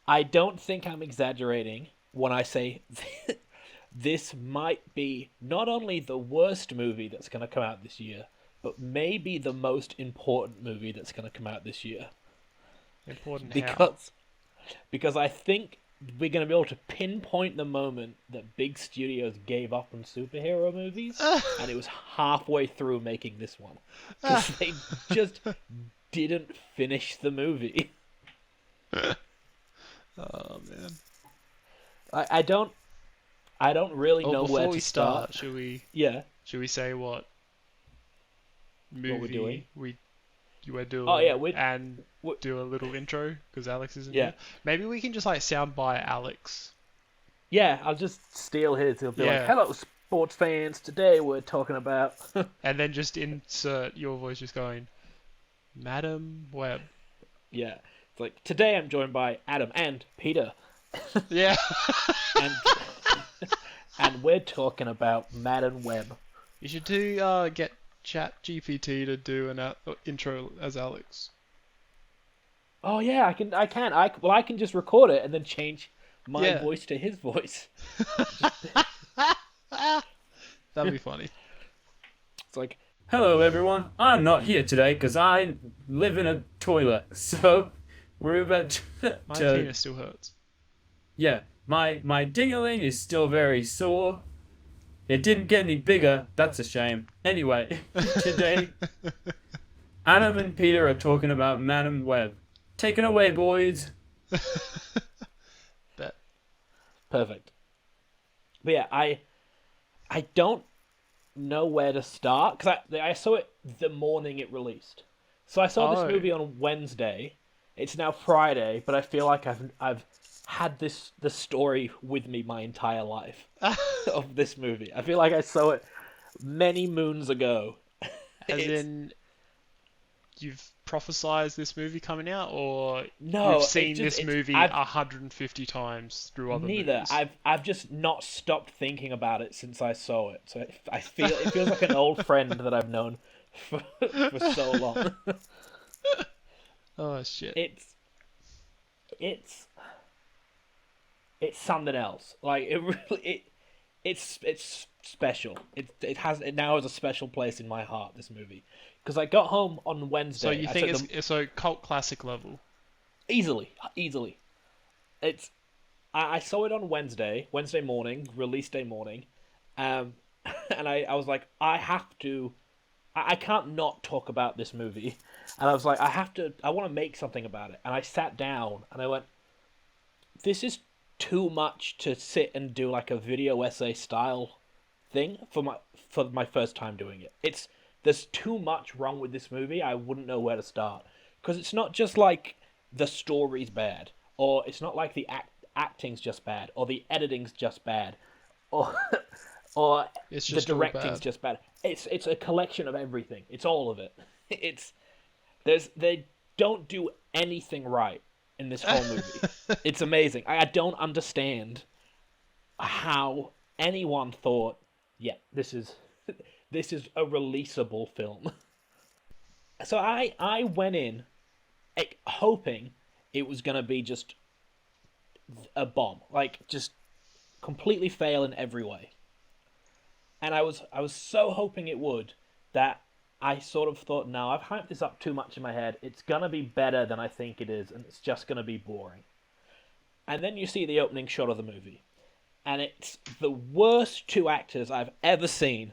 I don't think I'm exaggerating when I say this might be not only the worst movie that's going to come out this year, but maybe the most important movie that's going to come out this year. Important how? Because because I think we're going to be able to pinpoint the moment that big studios gave up on superhero movies, and it was halfway through making this one. Because they just didn't finish the movie. Oh man. I don't really Oh, know where before to we start. start, should we Yeah, should we say what what we're doing. movie we you were Oh yeah, doing and we do a little intro because Alex isn't yeah. here? Maybe we can just like sound by Alex. Yeah, I'll just steal his. He'll be like, Yeah, "Hello, sports fans. Today we're talking about." and then just insert your voice just going, Madam Web. Yeah, it's like today I'm joined by Adam and Peter, Yeah. and and we're talking about Madden Web. You should do get Chat GPT to do an intro as Alex. Oh yeah, I can just record it and then change my Yeah. voice to his voice. That'd be funny. It's like, Hello, everyone. I'm not here today because I live in a toilet. So we're about My to penis still hurts. yeah. My ding-a-ling is still very sore. It didn't get any bigger. That's a shame. Anyway, today Adam and Peter are talking about Madam Web. Take it away, boys. Bet. perfect. But yeah, I don't know where to start because I saw it the morning it released. So I saw Oh. this movie on Wednesday. It's now Friday, but I feel like I've had the story with me my entire life of this movie. I feel like I saw it many moons ago. As It's- in, you've prophesized this movie coming out, or No, you've it's seen just- this it's- movie I've- 150 times through other Neither. movies? I've just not stopped thinking about it since I saw it. So I feel it feels like an old friend that I've known for so long. Oh shit. It's it's something else. Like it really it's special. It now has a special place in my heart. This movie because I got home on Wednesday. So you I think took it's so cult classic level? easily. It's I saw it on Wednesday morning, release day morning, and I was like, I have to, I can't not talk about this movie, and I was like, I want to make something about it, and I sat down and I went, this is too much to sit and do like a video essay style thing for my first time doing it. There's too much wrong with this movie. I wouldn't know where to start because it's not just like the story's bad, or it's not like the acting's just bad, or the editing's just bad, or or It's the just all directing's bad. just bad. It's a collection of everything. It's all of it. It's they don't do anything right in this whole movie. It's amazing. I don't understand how anyone thought, yeah, this is a releasable film. So I went in hoping it was gonna be just a bomb, like just completely fail in every way. And I was so hoping it would that I sort of thought, no, I've hyped this up too much in my head. It's gonna be better than I think it is, and it's just gonna be boring. And then you see the opening shot of the movie, and it's the worst two actors I've ever seen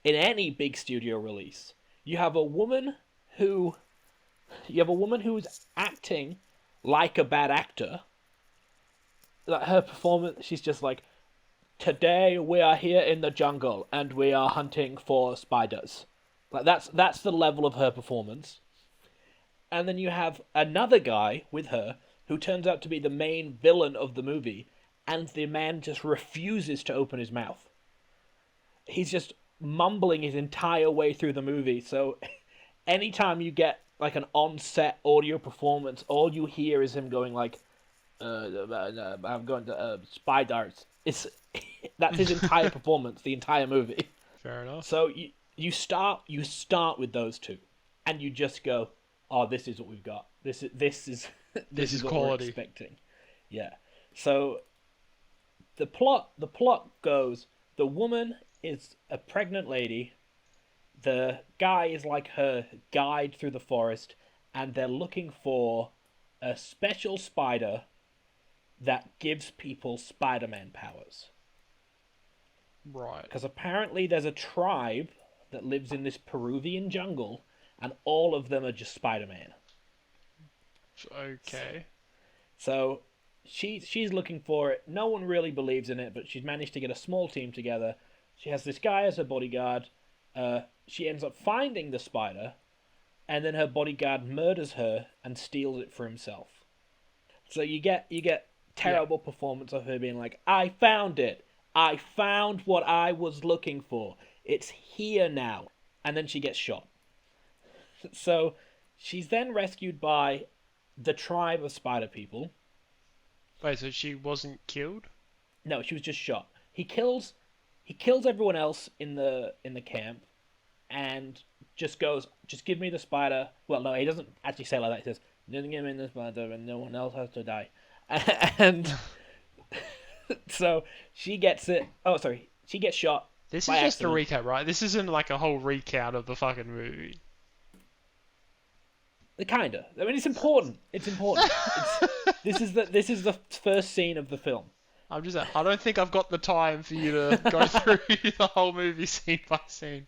in any big studio release. You have a woman who's acting like a bad actor. Like her performance, she's just like, today we are here in the jungle and we are hunting for spiders. Like that's the level of her performance. And then you have another guy with her who turns out to be the main villain of the movie, and the man just refuses to open his mouth. He's just mumbling his entire way through the movie. So anytime you get like an on-set audio performance, all you hear is him going like, I'm going to spiders. It's that's his entire performance, the entire movie. Fair enough. So you start with those two, and you just go, oh, this is what we've got. This is This is what quality. we're expecting. Yeah. So the plot goes: the woman is a pregnant lady. The guy is like her guide through the forest, and they're looking for a special spider that gives people Spider-Man powers. Right. Because apparently there's a tribe that lives in this Peruvian jungle, and all of them are just Spider-Man. Okay. So she's looking for it. No one really believes in it, but she's managed to get a small team together. She has this guy as her bodyguard. She ends up finding the spider, and then her bodyguard murders her and steals it for himself. So you get terrible performance of her being like, "I found it. I found what I was looking for. It's here now." And then she gets shot. So she's then rescued by the tribe of spider people. Wait, so she wasn't killed? No, she was just shot. He kills everyone else in the camp, and just goes, "Just give me the spider." Well, no, he doesn't actually say it like that. He says, "Just give me the spider, and no one else has to die." And so she gets it. Oh, sorry, she gets shot This is by just a accident. recap, right? This isn't like a whole recount of the fucking movie. Kinda. I mean, it's important. It's important. This is the first scene of the film. I'm just. I don't think I've got the time for you to go through the whole movie scene by scene.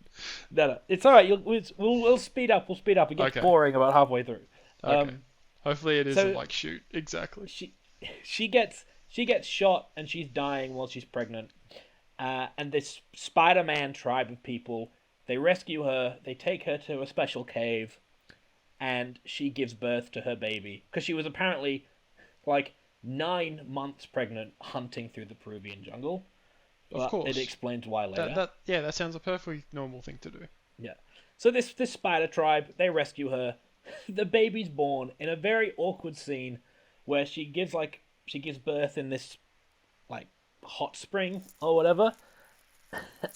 No, it's all right. We'll speed up. We'll speed up. It gets Okay. boring about halfway through. Okay. Hopefully it isn't so- like shoot. Exactly. She gets shot and she's dying while she's pregnant. And this Spider-Man tribe of people, they rescue her. They take her to a special cave, and she gives birth to her baby because she was apparently like 9 months pregnant, hunting through the Peruvian jungle. Of But course. it explains why later. That sounds a perfectly normal thing to do. Yeah. So this spider tribe, they rescue her. The baby's born in a very awkward scene where she gives birth in this like hot spring or whatever.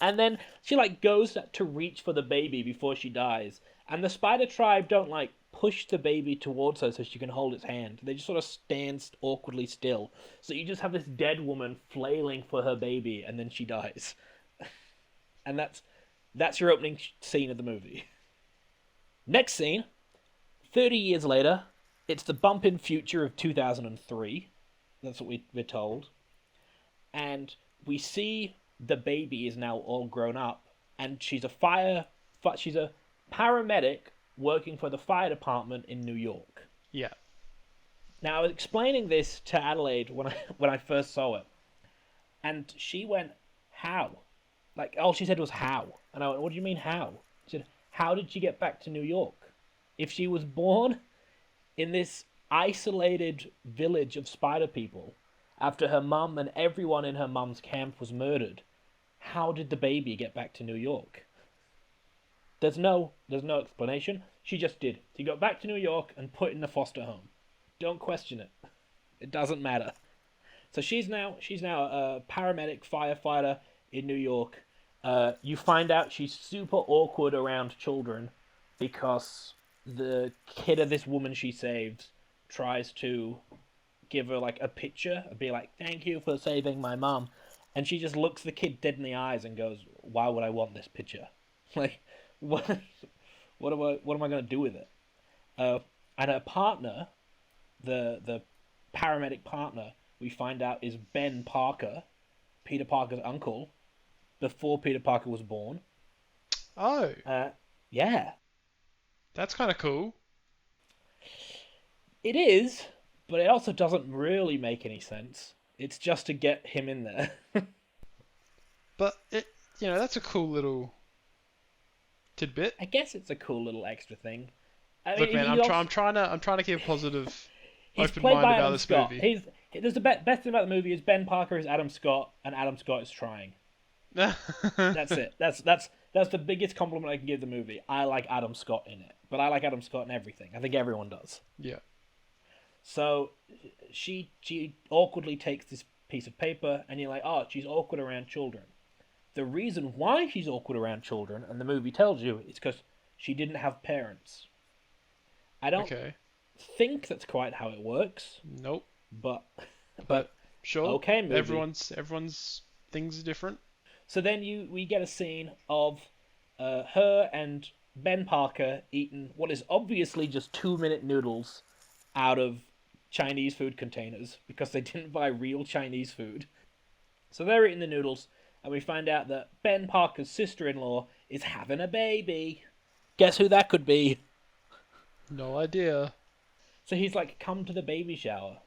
And then she like goes to reach for the baby before she dies. And the spider tribe don't like push the baby towards her so she can hold its hand. They just sort of stand awkwardly still. So you just have this dead woman flailing for her baby, and then she dies. And that's your opening scene of the movie. Next scene, 30 years later, it's the bump-in future of 2003. That's what we're told. And we see the baby is now all grown up, and she's a paramedic working for the fire department in New York. Yeah. Now, I was explaining this to Adelaide when I first saw it, and she went, "How?" Like, all she said was "how," and I went, "What do you mean how?" She said, "How did she get back to New York? If she was born in this isolated village of spider people after her mum and everyone in her mum's camp was murdered, how did the baby get back to New York?" There's no explanation. She just did. She got back to New York and put in the foster home. Don't question it. It doesn't matter. So she's now a paramedic firefighter in New York. You find out she's super awkward around children because the kid of this woman she saves tries to give her like a picture and be like, "Thank you for saving my mom," and she just looks the kid dead in the eyes and goes, "Why would I want this picture? Like, what am I gonna do with it?" And her partner, the paramedic partner, we find out is Ben Parker, Peter Parker's uncle, before Peter Parker was born. Oh, Yeah, that's kind of cool. it is, but it also doesn't really make any sense. It's just to get him in there. But that's a cool little tidbit. I guess it's a cool little extra thing. I Look, mean, man, he I'm trying to keep a positive, he's open played mind by about Adam this Scott. movie. There's the best thing about the movie is Ben Parker is Adam Scott, and Adam Scott is trying. That's it. That's the biggest compliment I can give the movie. I like Adam Scott in it, but I like Adam Scott in everything. I think everyone does. Yeah. So she awkwardly takes this piece of paper, and you're like, "Oh, she's awkward around children." The reason why she's awkward around children, and the movie tells you, is because she didn't have parents. I don't Okay. think that's quite how it works, Nope. but but sure. okay, movie. Everyone's things are different. So then we get a scene of her and Ben Parker eating what is obviously just 2-minute noodles out of Chinese food containers because they didn't buy real Chinese food. So they're eating the noodles, and we find out that Ben Parker's sister-in-law is having a baby. Guess who that could be? No idea. So he's like, come to the baby shower.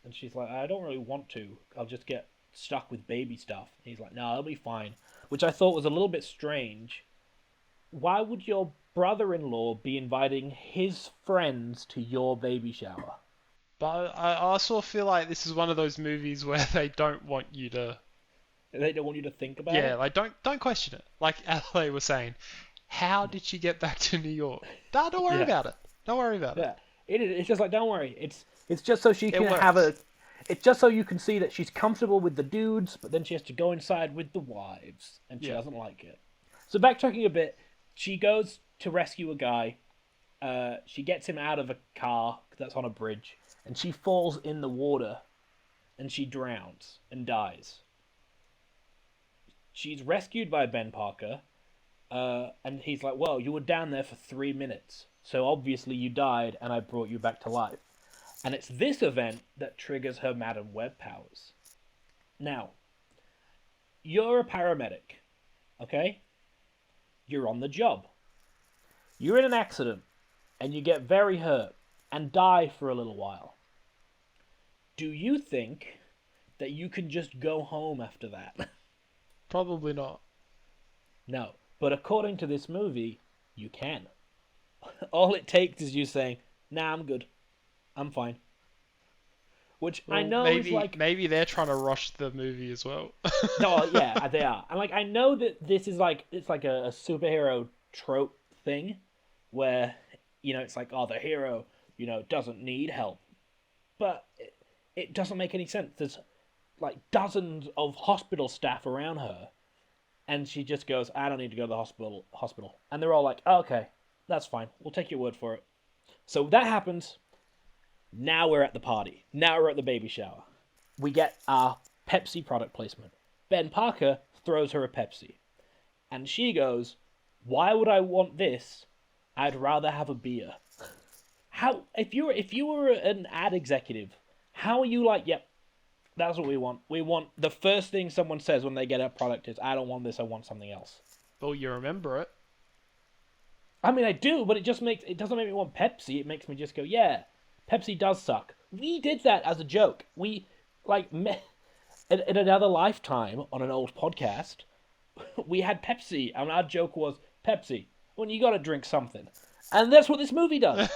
And she's like, I don't really want to. I'll just get stuck with baby stuff. And he's like, no, it'll be fine. Which I thought was a little bit strange. Why would your brother-in-law be inviting his friends to your baby shower? But I also feel like this is one of those movies where they don't want you to... They don't want you to think about it? Yeah, like, don't question it. Like LA was saying, how did she get back to New York? No, don't worry about it. Don't worry about it. Yeah. It's just like, don't worry. It's just so she can works. have a... It's just so you can see that she's comfortable with the dudes, but then she has to go inside with the wives, and she doesn't like it. So backtracking a bit, she goes to rescue a guy. She gets him out of a car that's on a bridge, and she falls in the water, and she drowns and dies. She's rescued by Ben Parker, and he's like, well, you were down there for 3 minutes, so obviously you died, and I brought you back to life. And it's this event that triggers her Madam Web powers. Now, you're a paramedic, okay? You're on the job. You're in an accident, and you get very hurt, and die for a little while. Do you think that you can just go home after that? Probably not. No, but according to this movie, you can. All it takes is you saying, nah, I'm good. I'm fine. Which Well, I know maybe, is like... Maybe they're trying to rush the movie as well. No, yeah, they are. And like, I know that this is like, it's like a superhero trope thing where, you know, it's like, oh, the hero, you know, doesn't need help. But it doesn't make any sense. There's like dozens of hospital staff around her, and she just goes, I don't need to go to the hospital. And they're all like, oh, okay, that's fine. We'll take your word for it. So that happens. Now we're at the party. Now we're at the baby shower. We get our Pepsi product placement. Ben Parker throws her a Pepsi. And she goes, why would I want this? I'd rather have a beer. How, if you were an ad executive, how are you like, yep, that's what we want. We want the first thing someone says when they get a product is, I don't want this, I want something else. Well, you remember it. I mean, I do, but it doesn't make me want Pepsi. It makes me just go, yeah, Pepsi does suck. We did that as a joke. We, like, in another lifetime on an old podcast, we had Pepsi, and our joke was, Pepsi, when you gotta drink something. And that's what this movie does.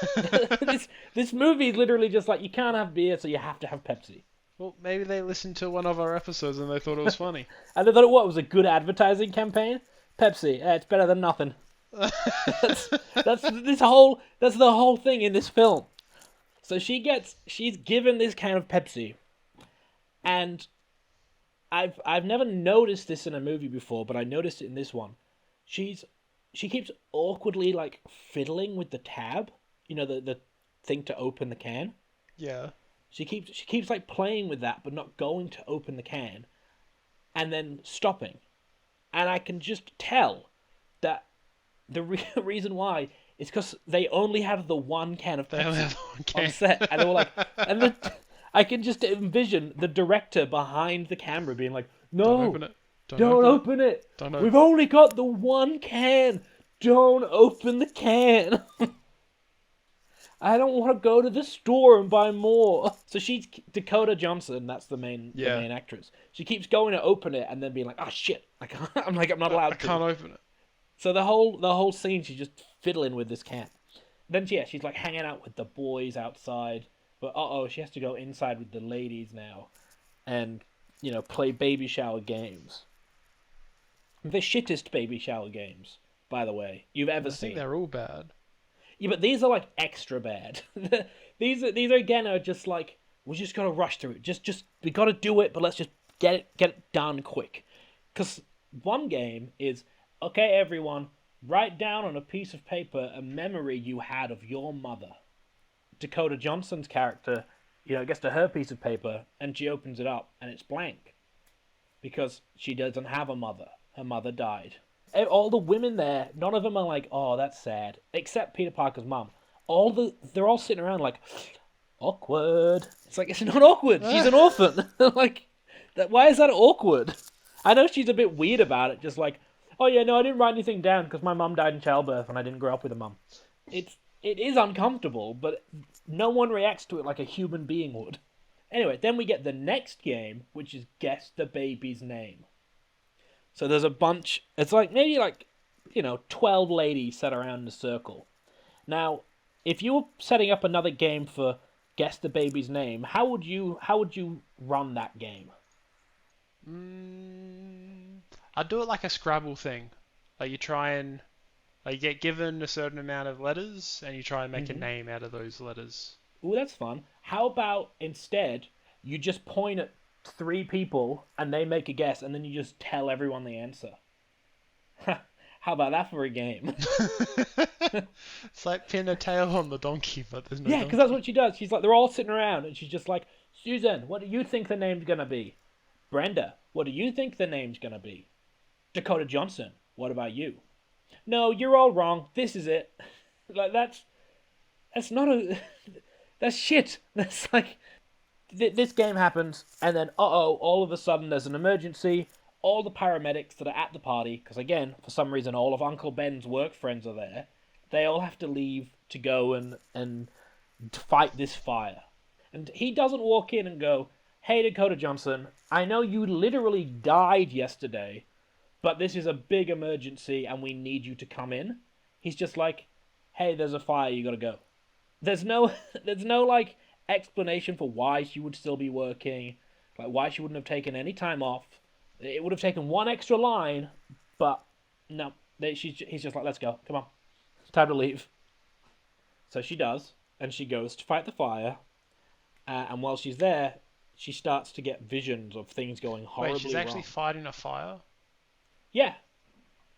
This movie is literally just like, you can't have beer, so you have to have Pepsi. Well, maybe they listened to one of our episodes and they thought it was funny. And they thought it was a good advertising campaign? Pepsi, it's better than nothing. That's the whole thing in this film. So she's given this can of Pepsi, and I've never noticed this in a movie before, but I noticed it in this one. She keeps awkwardly like fiddling with the tab, you know, the thing to open the can. Yeah. She keeps like playing with that, but not going to open the can, and then stopping, and I can just tell that the reason why is because they only have the one can of Pepsi on set, and they were like, I can just envision the director behind the camera being like, no, don't open it. Don't open it. We've only got the one can. Don't open the can. I don't want to go to the store and buy more. So she's Dakota Johnson. That's the main actress. She keeps going to open it and then being like, "Oh shit!" I'm not allowed to. I can't open it. So the whole scene, she's just fiddling with this can. Then she's like hanging out with the boys outside. But she has to go inside with the ladies now, and play baby shower games. The shittest baby shower games, by the way, you've ever seen. I think they're all bad. Yeah, but these are like extra bad. these are just like, we just gotta rush through it. Just we gotta do it, but let's just get it done quick. Because one game is, okay, everyone, write down on a piece of paper a memory you had of your mother. Dakota Johnson's character gets to her piece of paper and she opens it up and it's blank because she doesn't have a mother. Her mother died. All the women there, none of them are like, oh, that's sad, except Peter Parker's mom. They're all sitting around like, awkward. It's like, it's not awkward. She's an orphan. Like, why is that awkward? I know she's a bit weird about it, just like, oh yeah, no, I didn't write anything down because my mum died in childbirth and I didn't grow up with a mum. It is uncomfortable, but no one reacts to it like a human being would. Anyway, then we get the next game, which is Guess the Baby's Name. So there's a bunch, it's like maybe 12 ladies sat around in a circle. Now, if you were setting up another game for Guess the Baby's Name, how would you run that game? I'd do it like a Scrabble thing. Like you try and you get given a certain amount of letters and you try and make a name out of those letters. Ooh, that's fun. How about instead you just point at 3 people and they make a guess and then you just tell everyone the answer? How about that for a game? It's like pin a tail on the donkey, but there's no Yeah, donkey. because that's what she does. She's like, they're all sitting around and she's just like, Susan, what do you think the name's gonna be? Brenda, what do you think the name's gonna be? Dakota Johnson, what about you? No, you're all wrong. This is it. Like, that's not a... That's shit. That's like... This game happens, and then, all of a sudden there's an emergency. All the paramedics that are at the party, because again, for some reason, all of Uncle Ben's work friends are there. They all have to leave to go and fight this fire. And he doesn't walk in and go, hey, Dakota Johnson, I know you literally died yesterday, but this is a big emergency and we need you to come in. He's just like, hey, there's a fire, you gotta go. There's no like explanation for why she would still be working, like why she wouldn't have taken any time off. It would have taken one extra line, but no, he's just like, let's go, come on, it's time to leave. So she does, and she goes to fight the fire, and while she's there, she starts to get visions of things going horribly wrong. Wait, she's actually fighting a fire? Yeah.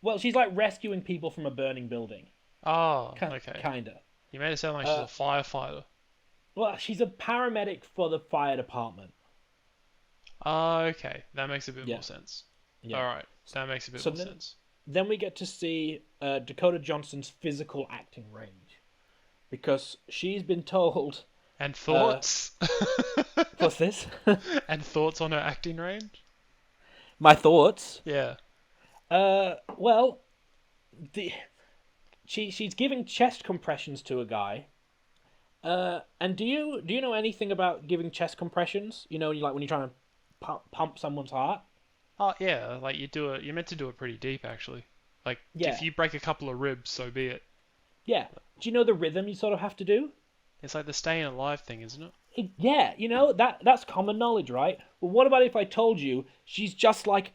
Well, she's like rescuing people from a burning building. Oh, okay. Kinda. You made it sound like she's a firefighter. Well, she's a paramedic for the fire department. Oh, okay. That makes a bit more sense. Yeah. Alright, that makes a bit more sense. Then we get to see Dakota Johnson's physical acting range. Because she's been told... And thoughts? What's this? And thoughts on her acting range? My thoughts? Yeah. Well, she's giving chest compressions to a guy. And do you know anything about giving chest compressions? You know, like when you're trying to pump someone's heart? Oh, yeah, like you're meant to do it pretty deep, actually. Like, if you break a couple of ribs, so be it. Yeah. Do you know the rhythm you sort of have to do? It's like the staying alive thing, isn't it? Yeah, that's common knowledge, right? Well, what about if I told you she's just like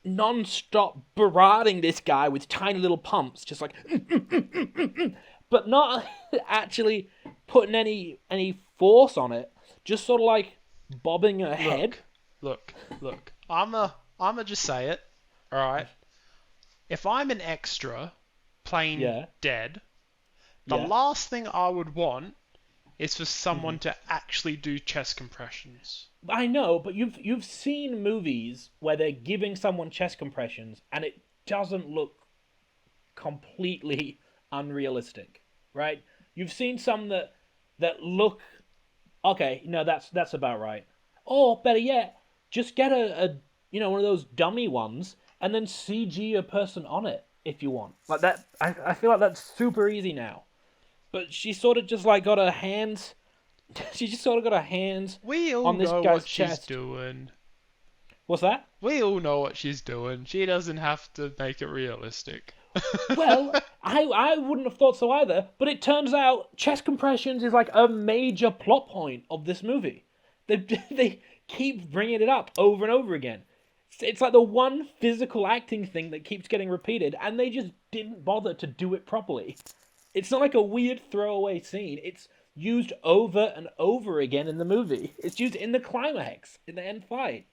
non-stop berating this guy with tiny little pumps, just like, but not actually putting any force on it, just sort of like bobbing her head. Look. I'ma just say it, alright? If I'm an extra playing dead, the last thing I would want is for someone to actually do chest compressions. I know, but you've seen movies where they're giving someone chest compressions and it doesn't look completely unrealistic, right? You've seen some that look okay. No, that's about right. Or better yet, just get a one of those dummy ones and then CG a person on it if you want. Like that, I feel like that's super easy now. But she sort of just like got her hands. She just sort of got her hands on this guy's chest. She's doing. What's that? We all know what she's doing. She doesn't have to make it realistic. Well, I wouldn't have thought so either. But it turns out chest compressions is like a major plot point of this movie. They keep bringing it up over and over again. It's like the one physical acting thing that keeps getting repeated, and they just didn't bother to do it properly. It's not like a weird throwaway scene. It's used over and over again in the movie. It's used in the climax, in the end fight.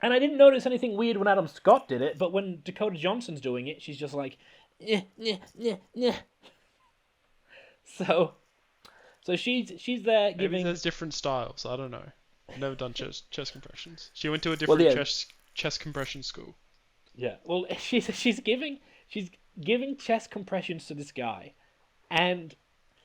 And I didn't notice anything weird when Adam Scott did it, but when Dakota Johnson's doing it, she's just like, yeah. So, So she's there Maybe giving. there's different styles. I don't know. I've never done chest compressions. She went to a Well, different yeah, chest compression school. yeah. Well, she's giving chest compressions to this guy, and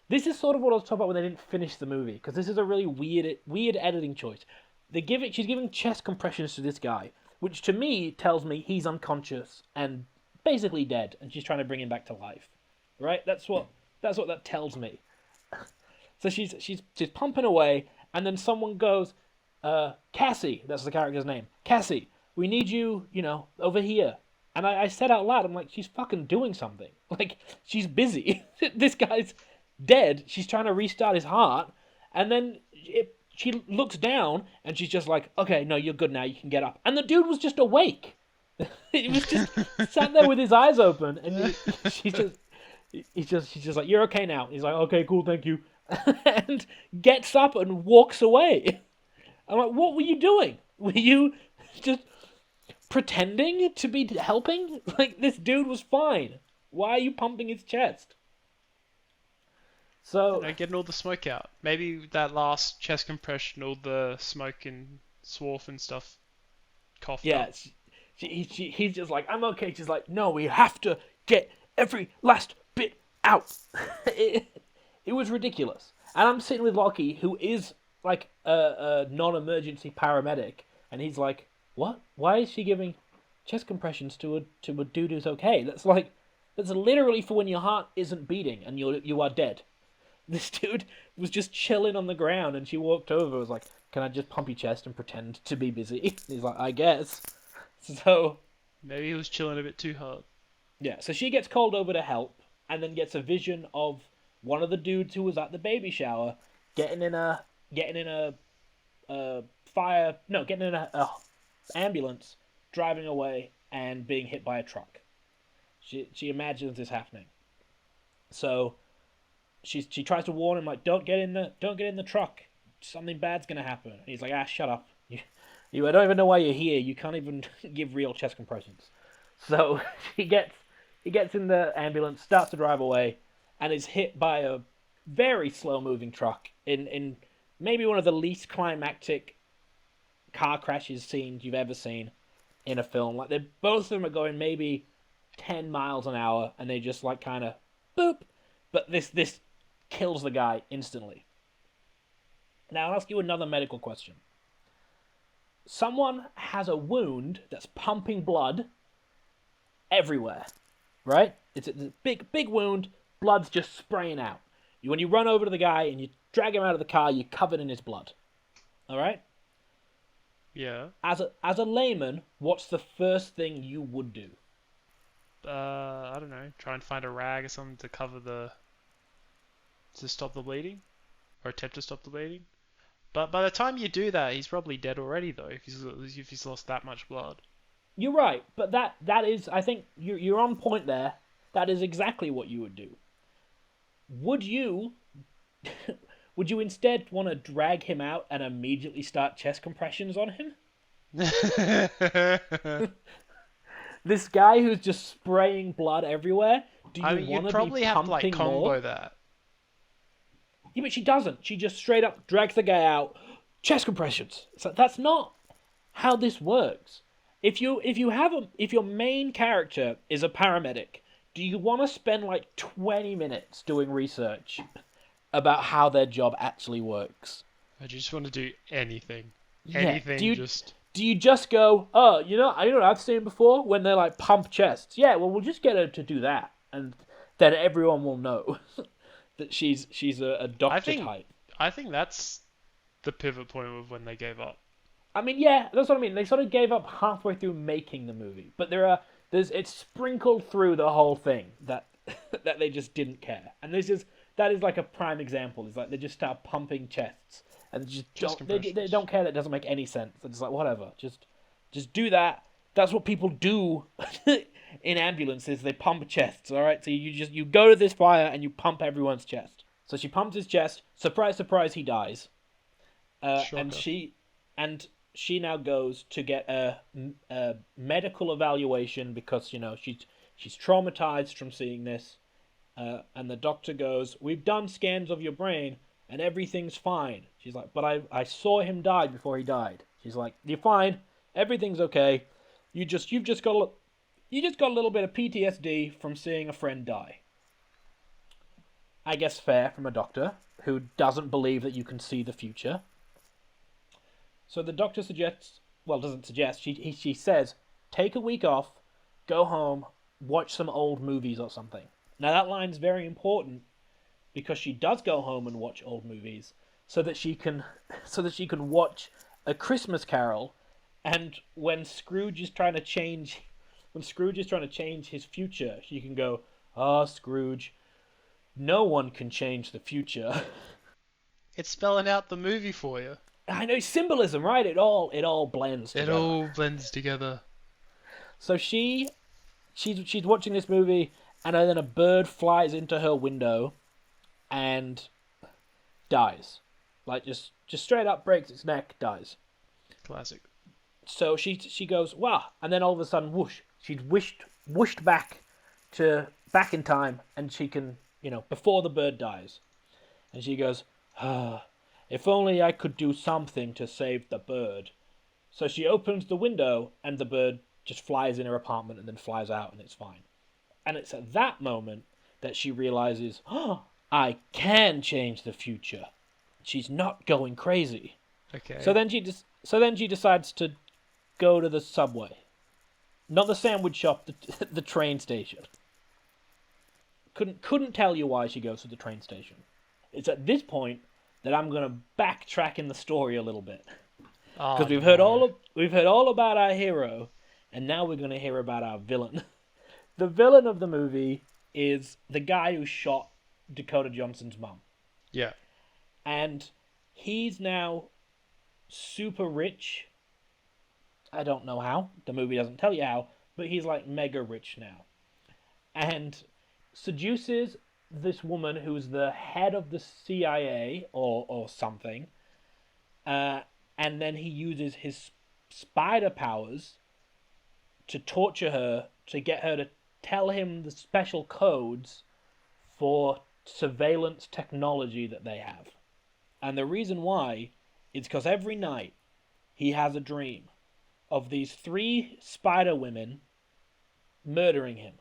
this is sort of what I was talking about when they didn't finish the movie, because this is a really weird editing choice. She's giving chest compressions to this guy, which to me tells me he's unconscious and basically dead, and she's trying to bring him back to life. Right? That's what that tells me. So she's pumping away, and then someone goes, Cassie, that's the character's name. Cassie, we need you, over here. And I said out loud, I'm like, she's fucking doing something. Like, she's busy. This guy's dead. She's trying to restart his heart, and then she looks down, and she's just like, okay, no, you're good now. You can get up. And the dude was just awake. He was just sat there with his eyes open, and she's just like, you're okay now. He's like, okay, cool, thank you. And gets up and walks away. I'm like, what were you doing? Were you just pretending to be helping? Like, this dude was fine. Why are you pumping his chest? So, Getting all the smoke out. Maybe that last chest compression, all the smoke and swarf and stuff coughed yeah, up. he's just like, I'm okay. She's like, no, we have to get every last bit out. It was ridiculous. And I'm sitting with Lockie, who is like a non-emergency paramedic, and he's like, what? Why is she giving chest compressions to a dude who's okay? That's literally for when your heart isn't beating and you are dead. This dude was just chilling on the ground, and she walked over, was like, can I just pump your chest and pretend to be busy? And he's like, I guess. So maybe he was chilling a bit too hard. yeah, so she gets called over to help, and then gets a vision of one of the dudes who was at the baby shower getting in a ambulance, driving away and being hit by a truck. She imagines this happening. So she tries to warn him, like, don't get in the truck. Something bad's gonna happen. And he's like, shut up. I don't even know why you're here. You can't even give real chest compressions. So he gets in the ambulance, starts to drive away, and is hit by a very slow-moving truck in maybe one of the least climactic car crashes scenes you've ever seen in a film. Like, both of them are going maybe 10 miles an hour, and they just like kind of boop. But this kills the guy instantly. Now I'll ask you another medical question. Someone has a wound that's pumping blood everywhere, right? It's a big wound. Blood's just spraying out. When you run over to the guy and you drag him out of the car, you're covered in his blood. All right? Yeah. As a layman, what's the first thing you would do? I don't know. Try and find a rag or something to cover to stop the bleeding, or attempt to stop the bleeding. But by the time you do that, he's probably dead already, though, if he's lost that much blood. You're right, but that is, I think you're on point there. That is exactly what you would do. Would you instead want to drag him out and immediately start chest compressions on him? This guy who's just spraying blood everywhere. Do you want to be pumping more? You'd probably have to like combo that. Yeah, but she doesn't. She just straight up drags the guy out. Chest compressions. So that's not how this works. If your main character is a paramedic, do you want to spend like 20 minutes doing research about how their job actually works? I just want to do anything. Yeah. Anything. Do you just go, oh, you know what I've seen before when they like pump chests? Yeah, well, we'll just get her to do that, and then everyone will know that she's a doctor type. I think that's the pivot point of when they gave up. I mean, yeah, that's what I mean. They sort of gave up halfway through making the movie, but it's sprinkled through the whole thing that that they just didn't care, and that is like a prime example. It's like they just start pumping chests. And they don't care. That doesn't make any sense. They're just like, whatever. Just do that. That's what people do in ambulances. They pump chests. All right. So you go to this fire and you pump everyone's chest. So she pumps his chest. Surprise, surprise, he dies. And she now goes to get a medical evaluation because she's traumatized from seeing this. And the doctor goes, "We've done scans of your brain, and everything's fine. She's like, but I saw him die before he died. She's like, you're fine. Everything's okay. You've just got a little bit of PTSD from seeing a friend die. I guess fair from a doctor who doesn't believe that you can see the future. So the doctor suggests, well, doesn't suggest, she says, take a week off, go home, watch some old movies or something. Now that line's very important because she does go home and watch old movies so that she can watch A Christmas Carol, and when Scrooge is trying to change his future, she can go, "Ah, Scrooge, no one can change the future." It's spelling out the movie for you. I know, symbolism, right? It all blends together. It all blends together. So she's watching this movie, and then a bird flies into her window and dies. Like, just straight up breaks its neck, dies. Classic. So she goes, wow, and then all of a sudden, whoosh, she's whooshed back in time, and she can, before the bird dies. And she goes, if only I could do something to save the bird. So she opens the window, and the bird just flies in her apartment and then flies out, and it's fine. And it's at that moment that she realizes, I can change the future. She's not going crazy. Okay. So then she decides to go to the subway. Not the sandwich shop, the train station. Couldn't tell you why she goes to the train station. It's at this point that I'm going to backtrack in the story a little bit. Because we've heard all about our hero, and now we're going to hear about our villain. The villain of the movie is the guy who shot Dakota Johnson's mum. Yeah. And he's now super rich. I don't know how. The movie doesn't tell you how, but he's like mega rich now. And seduces this woman who's the head of the CIA or something. And then he uses his spider powers to torture her, to get her to tell him the special codes for surveillance technology that they have. And the reason why is because every night he has a dream of these 3 spider women murdering him.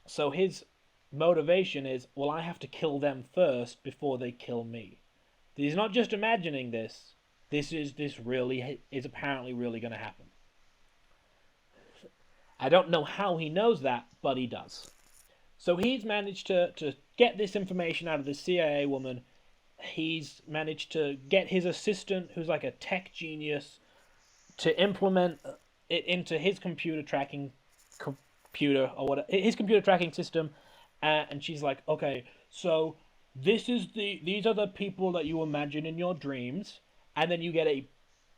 So his motivation is, well, I have to kill them first before they kill me. He's not just imagining this. This really is apparently really going to happen. I don't know how he knows that, but he does. So he's managed to get this information out of the CIA woman. He's managed to get his assistant, who's like a tech genius, to implement it into his computer tracking system. And she's like, okay, so these are the people that you imagine in your dreams, and then you get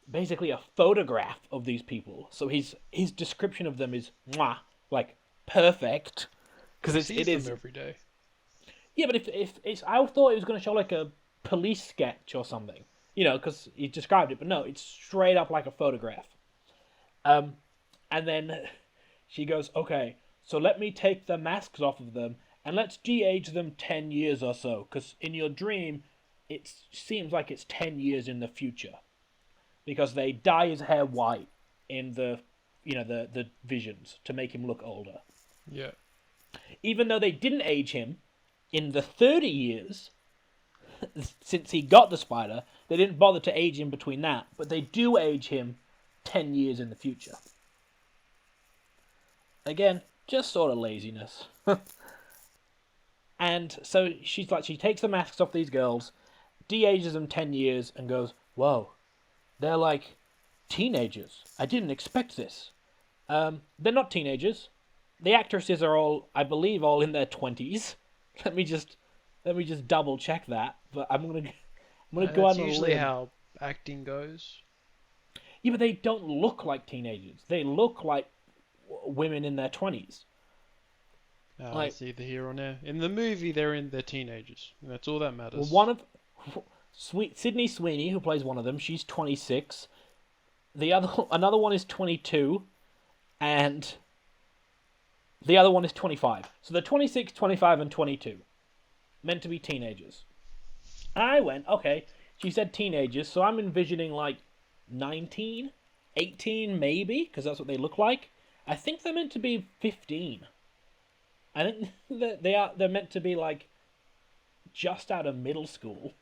basically a photograph of these people. So his description of them is like perfect, because it is them every day. Yeah, but if it's, I thought it was going to show like a police sketch or something, because he described it, but no, it's straight up like a photograph. And then she goes, okay, so let me take the masks off of them and let's de-age them 10 years or so, because in your dream it seems like it's 10 years in the future, because they dye his hair white in the visions to make him look older. Yeah. Even though they didn't age him in the 30 years since he got the spider, they didn't bother to age him between that, but they do age him 10 years in the future. Again, just sort of laziness. And so she takes the masks off these girls, de-ages them 10 years, and goes, whoa, they're like teenagers. I didn't expect this. They're not teenagers. The actresses are all, I believe, all in their 20s. Let me just double check that. But I'm gonna go on a limb. That's usually how acting goes. Yeah, but they don't look like teenagers. They look like women in their 20s. It's either here or there. In the movie, they're in their teenagers. And that's all that matters. Well, Sydney Sweeney, who plays one of them, she's 26. Another one is 22, and the other one is 25. So they're 26, 25, and 22. Meant to be teenagers. And I went, okay, she said teenagers, so I'm envisioning like 19, 18 maybe, because that's what they look like. I think they're meant to be 15. I think that they're meant to be like just out of middle school.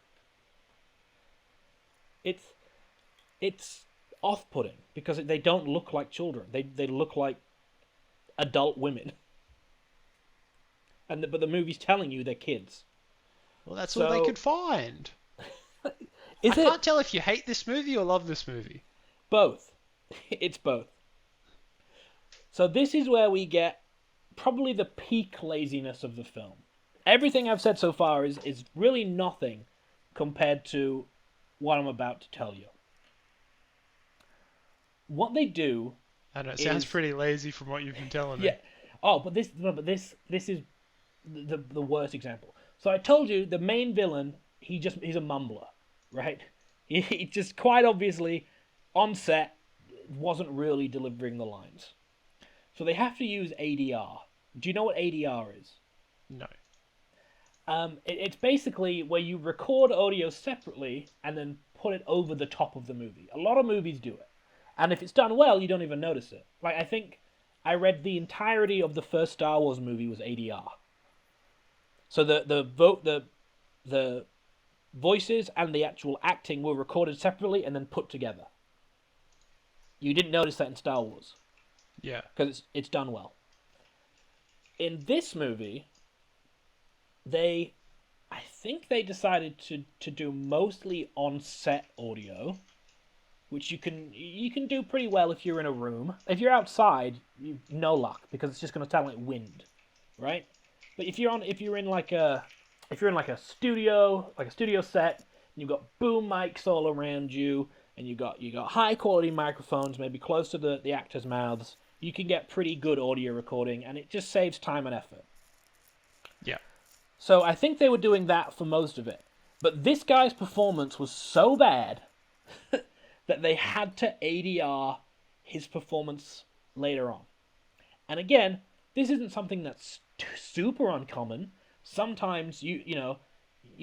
It's off-putting because they don't look like children. They look like adult women. But the movie's telling you they're kids. Well, that's all they could find. I Is it can't tell if you hate this movie or love this movie. both? It's both. So this is where we get probably the peak laziness of the film. Everything I've said so far is really nothing compared to what I'm about to tell you. What they do, I know, it sounds pretty lazy from what you've been telling me. yeah. Oh, but this is the worst example. So I told you the main villain, he's a mumbler, right? He just quite obviously on set wasn't really delivering the lines. So they have to use ADR. Do you know what ADR is? No. It's basically where you record audio separately and then put it over the top of the movie. A lot of movies do it. And if it's done well, you don't even notice it. Like, I think I read the entirety of the first Star Wars movie was ADR. So the voices and the actual acting were recorded separately and then put together. You didn't notice that in Star Wars. Yeah. Because it's done well. In this movie, I think they decided to do mostly on-set audio, which you can do pretty well if you're in a room. If you're outside, no luck because it's just going to sound like wind, right? But if you're in like a studio set, and you've got boom mics all around you, and you got high quality microphones, maybe close to the actors' mouths, you can get pretty good audio recording, and it just saves time and effort. Yeah. So I think they were doing that for most of it. But this guy's performance was so bad that they had to ADR his performance later on. And again, this isn't something that's super uncommon. Sometimes you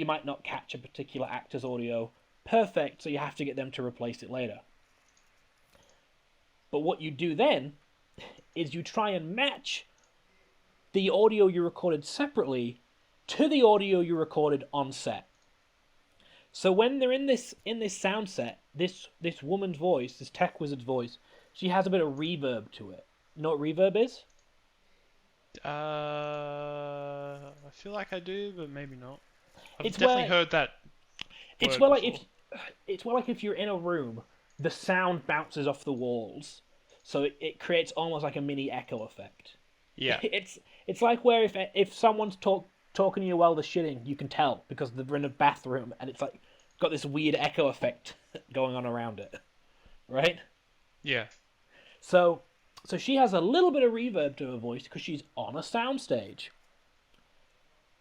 might not catch a particular actor's audio perfect, so you have to get them to replace it later. But what you do then is you try and match the audio you recorded separately to the audio you recorded on set. So when they're in this sound set, this woman's voice, this tech wizard's voice, she has a bit of reverb to it. You know what reverb is? I feel like I do, but maybe not. It's definitely where- heard that. It's word where before. it's where if you're in a room, the sound bounces off the walls, so it creates almost like a mini echo effect. Yeah. It's like where if someone's talking to you while they're shitting, you can tell because they're in a bathroom and it's like got this weird echo effect going on around it, right? Yeah. So she has a little bit of reverb to her voice because she's on a soundstage.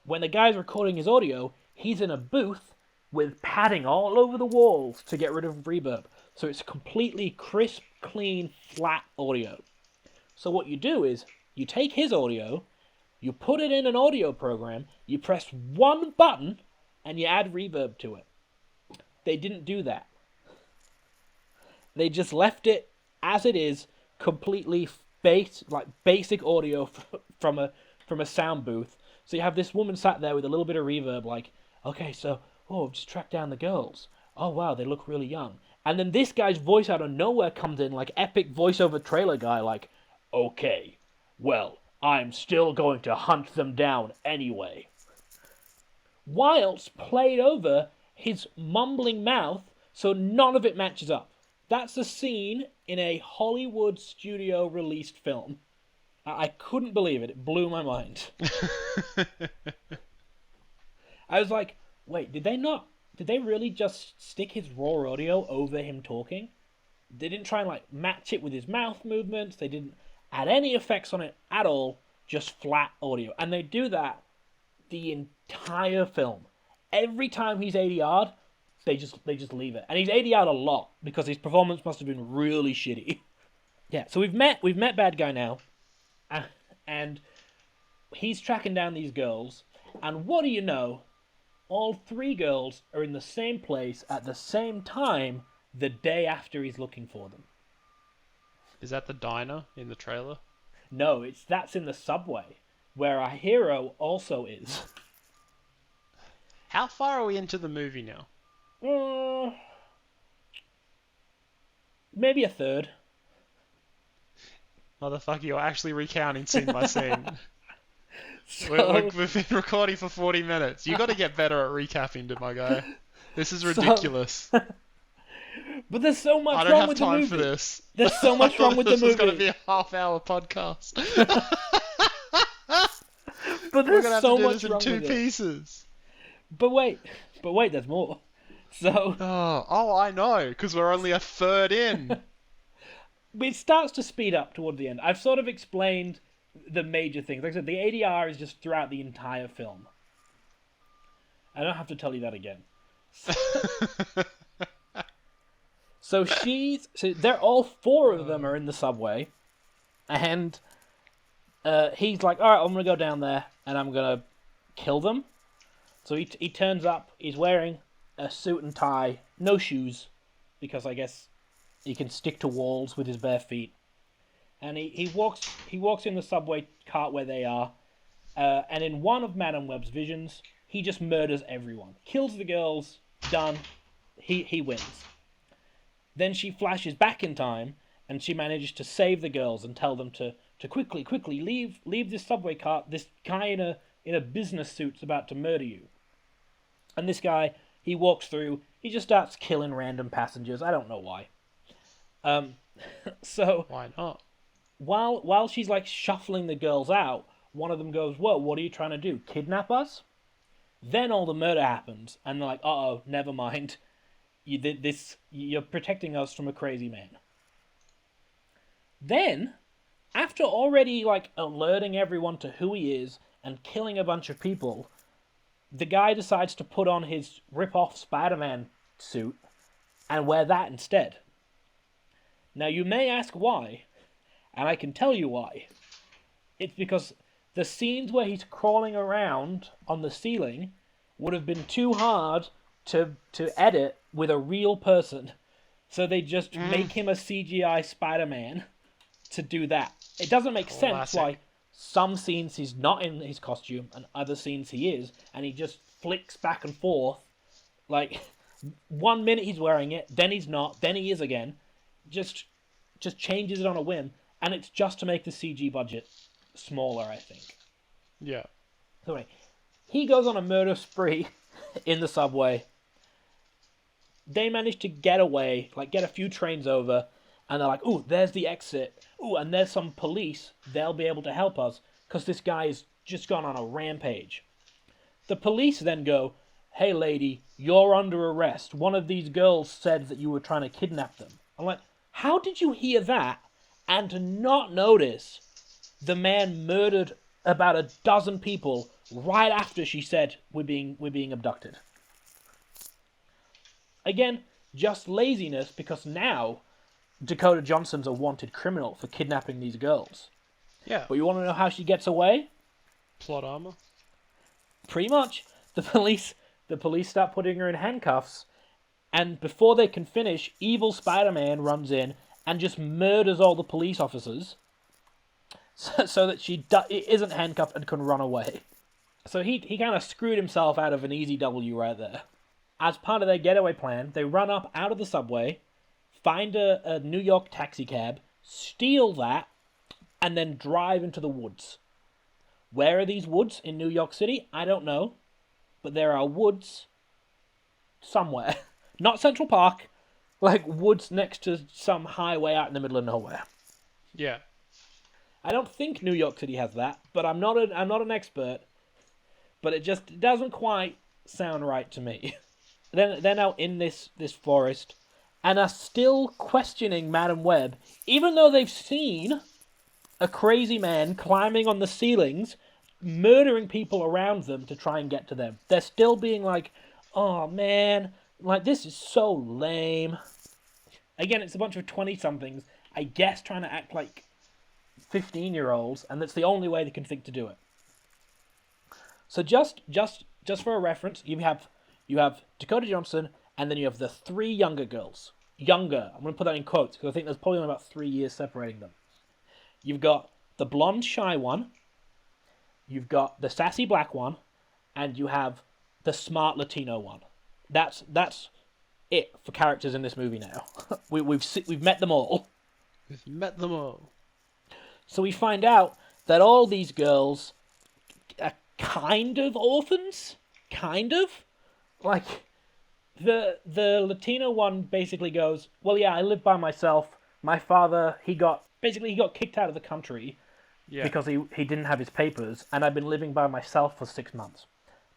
When the guy's recording his audio, he's in a booth with padding all over the walls to get rid of reverb. So it's completely crisp, clean, flat audio. So what you do is you take his audio, you put it in an audio program, you press one button, and you add reverb to it. They didn't do that. They just left it as it is, completely basic audio from a sound booth. So you have this woman sat there with a little bit of reverb, like, okay, so I've just tracked down the girls. Oh wow, they look really young. And then this guy's voice out of nowhere comes in, like epic voiceover trailer guy, like, okay, well, I'm still going to hunt them down anyway. Whilst played over his mumbling mouth, so none of it matches up. That's a scene in a Hollywood studio released film. I couldn't believe it. It blew my mind. I was like, wait, did they really just stick his raw audio over him talking? They didn't try and match it with his mouth movements. They didn't add any effects on it at all. Just flat audio. And they do that the entire film. Every time he's ADR'd, they just leave it. And he's ADR'd a lot because his performance must have been really shitty. Yeah, so we've met Bad Guy now. And he's tracking down these girls. And what do you know? all three girls are in the same place at the same time the day after he's looking for them. Is that the diner in the trailer? No, that's in the subway, where our hero also is. How far are we into the movie now? Maybe a third. Motherfucker, you're actually recounting scene by scene. So, We've been recording for 40 minutes. You got to get better at recapping, my guy. This is ridiculous. But there's so much I wrong don't with have the movie. time for this. There's so much wrong with the movie. This was going to be a half-hour podcast. But We're there's going to have so to do much this in wrong two with it. pieces. But wait, there's more. So Oh, I know, because we're only a third in. it starts to speed up toward the end. I've sort of explained the major things. Like I said, the ADR is just throughout the entire film. I don't have to tell you that again. So they're all four of them are in the subway, and he's like, all right, I'm gonna go down there and I'm gonna kill them. So he turns up. He's wearing a suit and tie, no shoes, because I guess he can stick to walls with his bare feet. And he walks in the subway cart where they are, and in one of Madame Web's visions, he just murders everyone, kills the girls. Done. He wins. Then she flashes back in time, and she manages to save the girls and tell them to quickly leave this subway cart. This guy in a business suit's about to murder you. And this guy, he walks through. He just starts killing random passengers. I don't know why. So Why not? while she's like shuffling the girls out, one of them goes, "Whoa, what are you trying to do? Kidnap us?" Then all the murder happens, and they're like, "Uh-oh, never mind. You're protecting us from a crazy man." Then, after already like alerting everyone to who he is and killing a bunch of people, the guy decides to put on his rip-off Spider-Man suit and wear that instead. Now you may ask why, and I can tell you why. It's because the scenes where he's crawling around on the ceiling would have been too hard to edit with a real person, so they just make him a CGI Spider-Man to do that. It doesn't make sense why some scenes he's not in his costume and other scenes he is, and he just flicks back and forth. Like, 1 minute he's wearing it, then he's not, then he is again. Just changes it on a whim, and it's just to make the CG budget smaller, I think. Yeah. So anyway, he goes on a murder spree in the subway. They manage to get away, like get a few trains over, and they're like, "Ooh, there's the exit. Ooh, and there's some police. They'll be able to help us, because this guy's just gone on a rampage." The police then go, "Hey lady, you're under arrest. One of these girls said that you were trying to kidnap them." I'm like, how did you hear that and not notice the man murdered about a dozen people right after she said we're being abducted? Again, just laziness, because now Dakota Johnson's a wanted criminal for kidnapping these girls. Yeah. But you want to know how she gets away? Plot armor. Pretty much. The police start putting her in handcuffs, and before they can finish, evil Spider-Man runs in and just murders all the police officers so that she isn't handcuffed and can run away. So he kind of screwed himself out of an easy W right there. As part of their getaway plan, they run up out of the subway, find a New York taxi cab, steal that, and then drive into the woods. Where are these woods in New York City? I don't know. But there are woods somewhere. Not Central Park, like woods next to some highway out in the middle of nowhere. Yeah. I don't think New York City has that, but I'm not an expert. But it doesn't quite sound right to me. Then they're now in this forest and are still questioning Madame Web, even though they've seen a crazy man climbing on the ceilings, murdering people around them to try and get to them. They're still being like, "Oh man, like this is so lame." Again, it's a bunch of 20-somethings, I guess, trying to act like 15-year-olds, and that's the only way they can think to do it. So just just for a reference, you have Dakota Johnson, and then you have the 3 younger girls. Younger. I'm going to put that in quotes because I think there's probably only about 3 years separating them. You've got the blonde shy one, you've got the sassy black one, and you have the smart Latino one. That's it for characters in this movie now. We've met them all. We've met them all. So we find out that all these girls are kind of orphans, kind of. Like the Latino one basically goes, well, yeah, I live by myself. My father, he got kicked out of the country because he didn't have his papers, and I've been living by myself for 6 months.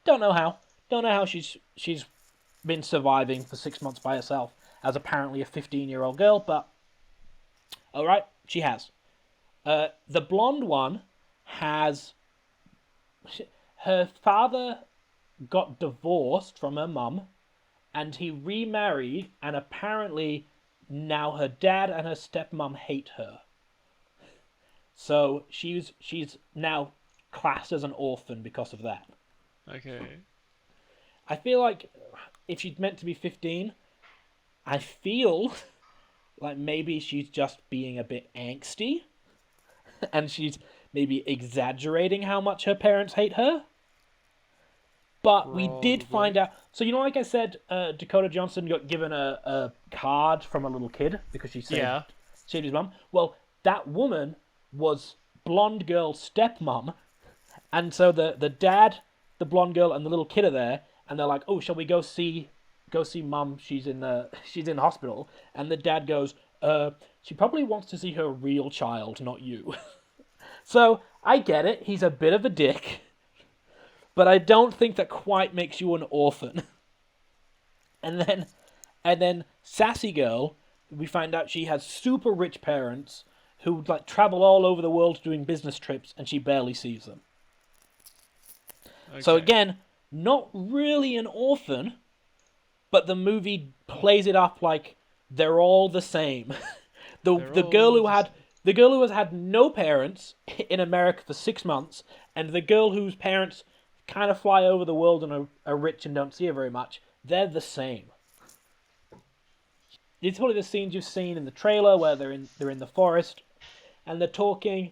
Don't know how she's been surviving for 6 months by herself as apparently a 15-year-old girl, but all right, she has. The blonde one has... Her father got divorced from her mum, and he remarried, and apparently now her dad and her stepmom hate her. So she's now classed as an orphan because of that. Okay. I feel like if she's meant to be 15, I feel like maybe she's just being a bit angsty, and she's maybe exaggerating how much her parents hate her. But we did find out... So, like I said, Dakota Johnson got given a card from a little kid because she saved his mum. Well, that woman was blonde girl's stepmom. And so the dad, the blonde girl, and the little kid are there. And they're like, oh, shall we go see mum? She's in the hospital. And the dad goes, she probably wants to see her real child, not you. So, I get it. He's a bit of a dick. But I don't think that quite makes you an orphan. And then Sassy Girl, we find out she has super rich parents who like travel all over the world doing business trips, and she barely sees them. Okay. So again, not really an orphan, but the movie plays it up like they're all the same. the girl who has had no parents in America for 6 months, and the girl whose parents kind of fly over the world and are rich and don't see her very much, they're the same. It's probably the scenes you've seen in the trailer where they're in the forest and they're talking,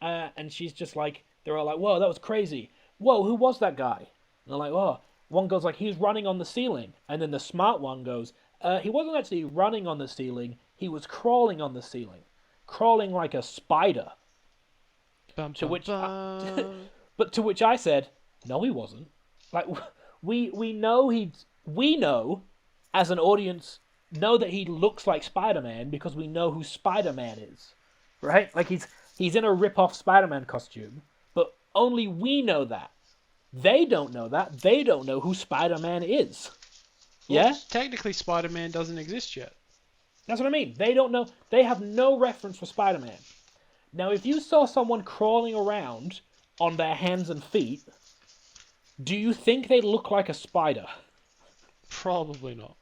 and she's just like, they're all like, whoa, that was crazy. Whoa, who was that guy? And they're like, oh, one goes like, he's running on the ceiling. And then the smart one goes, he wasn't actually running on the ceiling, he was crawling on the ceiling. Crawling like a spider. Bum, to bum, which bum. But to which I said, no, he wasn't. Like, we know as an audience know that he looks like Spider-Man because we know who Spider-Man is, right? Like he's in a rip-off Spider-Man costume, but only we know that. They don't know that. They don't know who Spider-Man is. Well, yeah? Technically, Spider-Man doesn't exist yet. That's what I mean. They don't know. They have no reference for Spider-Man. Now, if you saw someone crawling around on their hands and feet, do you think they look like a spider? Probably not.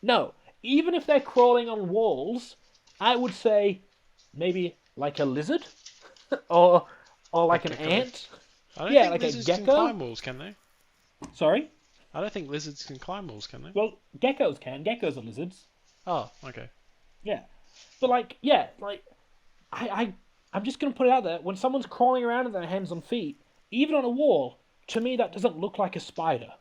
No. Even if they're crawling on walls, I would say maybe like a lizard or like an ant. I don't think like lizards can climb walls, can they? Sorry? I don't think lizards can climb walls, can they? Well, geckos can. Geckos are lizards. Oh, okay. Yeah. But I'm just going to put it out there. When someone's crawling around on their hands and feet, even on a wall, to me that doesn't look like a spider.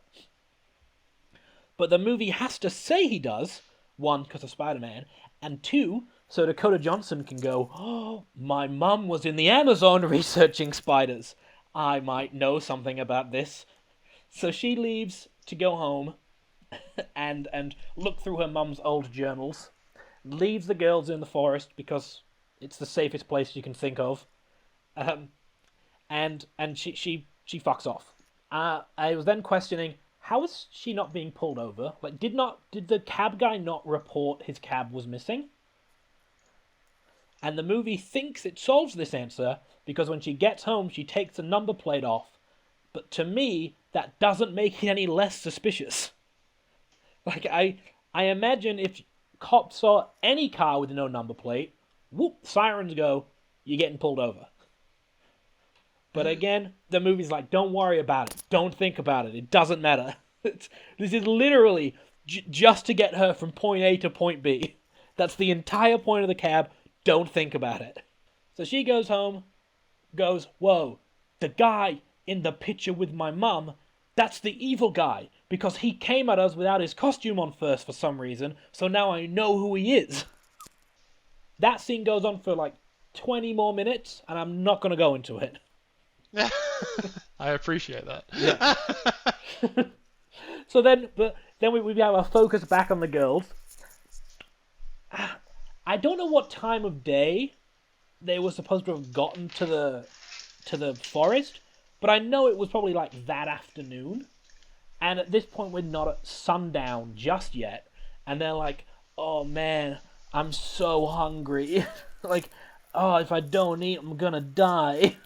But the movie has to say he does. 1, because of Spider-Man. And 2, so Dakota Johnson can go, oh, my mum was in the Amazon researching spiders. I might know something about this. So she leaves to go home and look through her mum's old journals. Leaves the girls in the forest because it's the safest place you can think of. And she fucks off. I was then questioning, how is she not being pulled over? Like, did the cab guy not report his cab was missing? And the movie thinks it solves this answer because when she gets home, she takes the number plate off. But to me, that doesn't make it any less suspicious. Like, I imagine if cops saw any car with no number plate, whoop, sirens go, you're getting pulled over. But again, the movie's like, don't worry about it. Don't think about it. It doesn't matter. This is literally just to get her from point A to point B. That's the entire point of the cab. Don't think about it. So she goes home, goes, whoa, the guy in the picture with my mum, that's the evil guy, because he came at us without his costume on first for some reason, so now I know who he is. That scene goes on for like 20 more minutes, and I'm not going to go into it. I appreciate that. Yeah. So then we have our focus back on the girls. I don't know what time of day they were supposed to have gotten to the forest, but I know it was probably like that afternoon. And at this point, we're not at sundown just yet. And they're like, oh man, I'm so hungry. Like, oh, if I don't eat, I'm gonna die.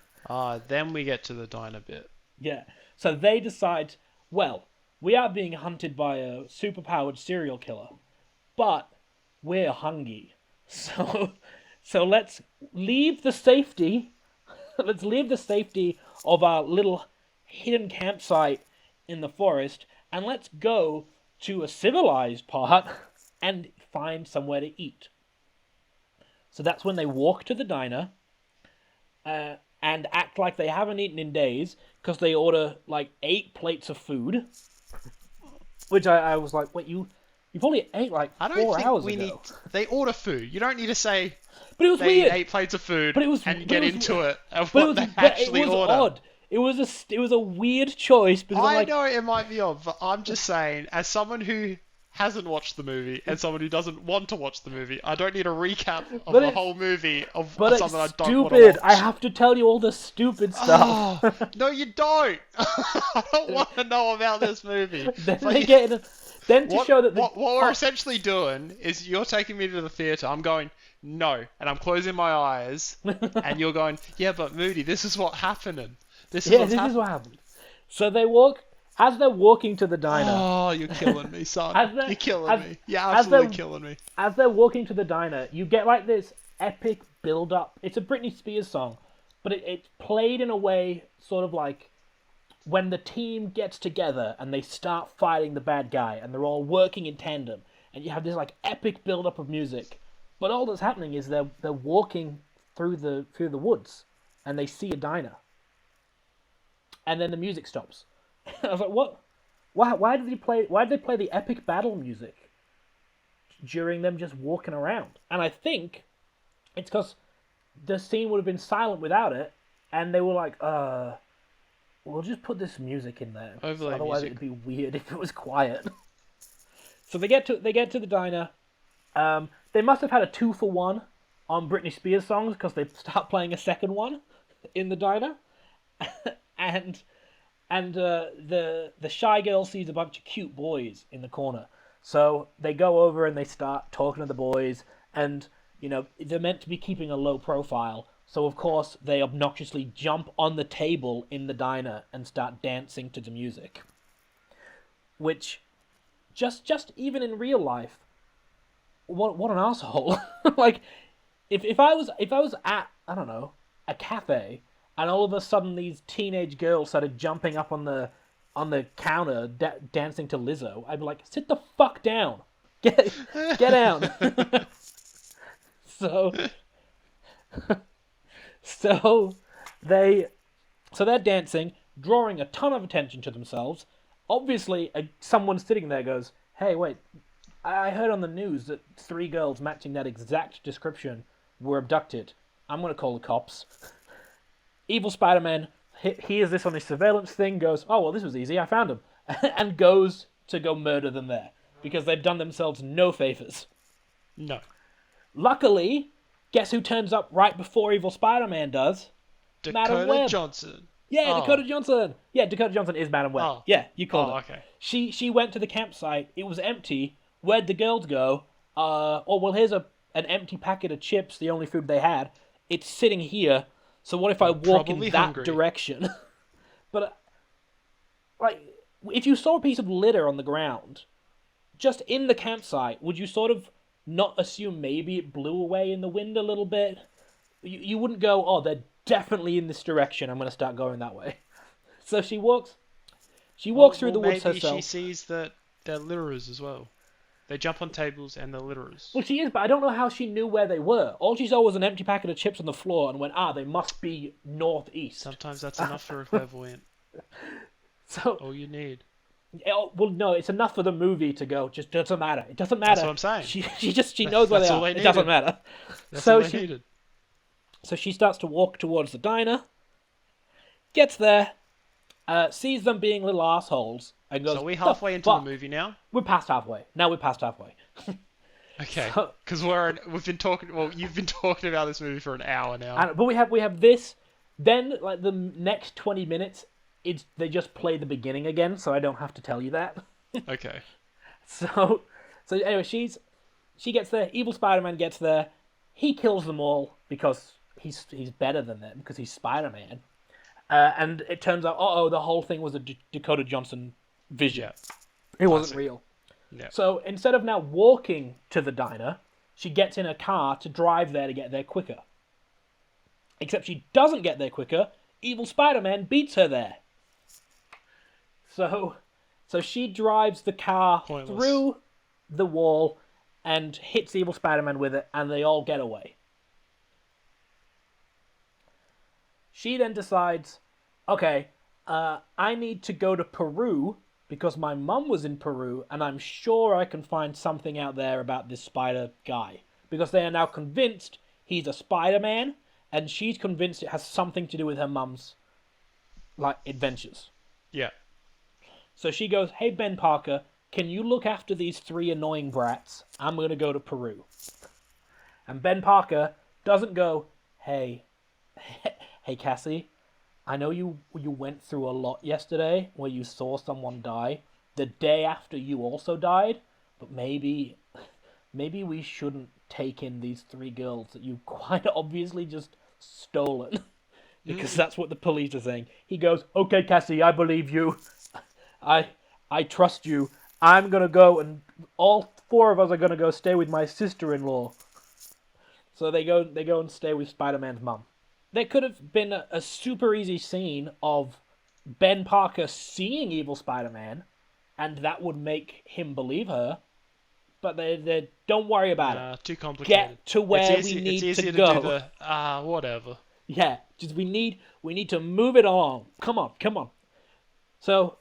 Then we get to the diner bit. Yeah. So they decide, well, we are being hunted by a superpowered serial killer, but we're hungry. So let's leave the safety. Let's leave the safety of our little hidden campsite in the forest, and let's go to a civilized part and find somewhere to eat. So that's when they walk to the diner and act like they haven't eaten in days, because they order like 8 plates of food. Which I was like, wait, you probably ate like 4 hours ago. They order food. You don't need to say. But it was they weird. Eat 8 plates of food and get into it of what they actually order. Odd. It was a weird choice. Because I know it might be odd, but I'm just saying, as someone who hasn't watched the movie and someone who doesn't want to watch the movie, I don't need a recap of the whole movie of something I don't want to watch. I have to tell you all the stupid stuff. Oh, no, you don't. I don't want to know about this movie. What we're essentially doing is you're taking me to the theatre. I'm going, no, and I'm closing my eyes, and you're going, yeah, but Moody, this is what happening. This is what happened. So they walk, as they're walking to the diner. Oh, you're killing me, son. You're killing me. You're absolutely killing me. As they're walking to the diner, you get like this epic build-up. It's a Britney Spears song, but it's played in a way sort of like when the team gets together and they start fighting the bad guy and they're all working in tandem, and you have this like epic build-up of music. But all that's happening is they're walking through the woods and they see a diner. And then the music stops. I was like, what? Why did they play the epic battle music during them just walking around? And I think it's because the scene would have been silent without it, and they were like, we'll just put this music in there. Otherwise it'd be weird if it was quiet. So they get to the diner. They must have had a 2-for-1 on Britney Spears songs, because they start playing a second one in the diner. And the shy girl sees a bunch of cute boys in the corner. So they go over and they start talking to the boys, and, you know, they're meant to be keeping a low profile. So, of course, they obnoxiously jump on the table in the diner and start dancing to the music. Which, just even in real life, what an asshole. Like, if I was at, I don't know, a cafe, and all of a sudden these teenage girls started jumping up on the counter dancing to Lizzo, I'd be like, sit the fuck down. Get down. So they're dancing, drawing a ton of attention to themselves. Obviously, someone sitting there goes, hey, wait, I heard on the news that 3 girls matching that exact description were abducted. I'm going to call the cops. Evil Spider-Man hears this on his surveillance thing, goes, oh, well, this was easy, I found him, and goes to go murder them there, because they've done themselves no favors. No. Luckily, guess who turns up right before Evil Spider-Man does? Madam Web. Johnson. Yeah, Dakota Johnson. Yeah, Dakota Johnson is Madam Web. Oh. Yeah, you called it. Okay. She went to the campsite, it was empty. Where'd the girls go? Here's an empty packet of chips, the only food they had. It's sitting here. So what if I walk in that direction? But, like, if you saw a piece of litter on the ground, just in the campsite, would you sort of not assume maybe it blew away in the wind a little bit? you wouldn't go, oh, they're definitely in this direction. I'm going to start going that way. So she walks through the woods herself. Maybe she sees that they're litterers as well. They jump on tables and they're litterers. Well, she is, but I don't know how she knew where they were. All she saw was an empty packet of chips on the floor and went, they must be northeast. Sometimes that's enough for a clairvoyant. So all you need. Well, no, it's enough for the movie to go. Just doesn't matter. It doesn't matter. That's what I'm saying. She knows where they are. It doesn't matter. That's all they needed. So she starts to walk towards the diner. Gets there, sees them being little assholes, and goes. So are we halfway into the movie now? We're past halfway. Now we're past halfway. Okay, because we've been talking. Well, you've been talking about this movie for an hour now. But we have this. Then like the next 20 minutes, they just play the beginning again, so I don't have to tell you that. Okay. So anyway, she gets there. Evil Spider-Man gets there. He kills them all because he's better than them because he's Spider-Man. And it turns out, the whole thing was a Dakota Johnson vision. Yeah. It wasn't real. Yeah. So instead of now walking to the diner, she gets in a car to drive there to get there quicker. Except she doesn't get there quicker. Evil Spider-Man beats her there. So she drives the car through the wall and hits Evil Spider-Man with it, and they all get away. She then decides, okay, I need to go to Peru because my mum was in Peru, and I'm sure I can find something out there about this spider guy. Because they are now convinced he's a Spider-Man, and she's convinced it has something to do with her mum's, adventures. Yeah. So she goes, hey, Ben Parker, can you look after these 3 annoying brats? I'm going to go to Peru. And Ben Parker doesn't go, hey, Cassie, I know you went through a lot yesterday where you saw someone die the day after you also died, but maybe we shouldn't take in these 3 girls that you've quite obviously just stolen. Because that's what the police are saying. He goes, okay, Cassie, I believe you. I trust you. I'm going to go, and all 4 of us are going to go stay with my sister-in-law. So they go and stay with Spider-Man's mum. There could have been a super easy scene of Ben Parker seeing Evil Spider-Man, and that would make him believe her. But they don't worry about it. Too complicated. Get to where we need to go. Do the, whatever. Yeah, just we need to move it along. Come on. So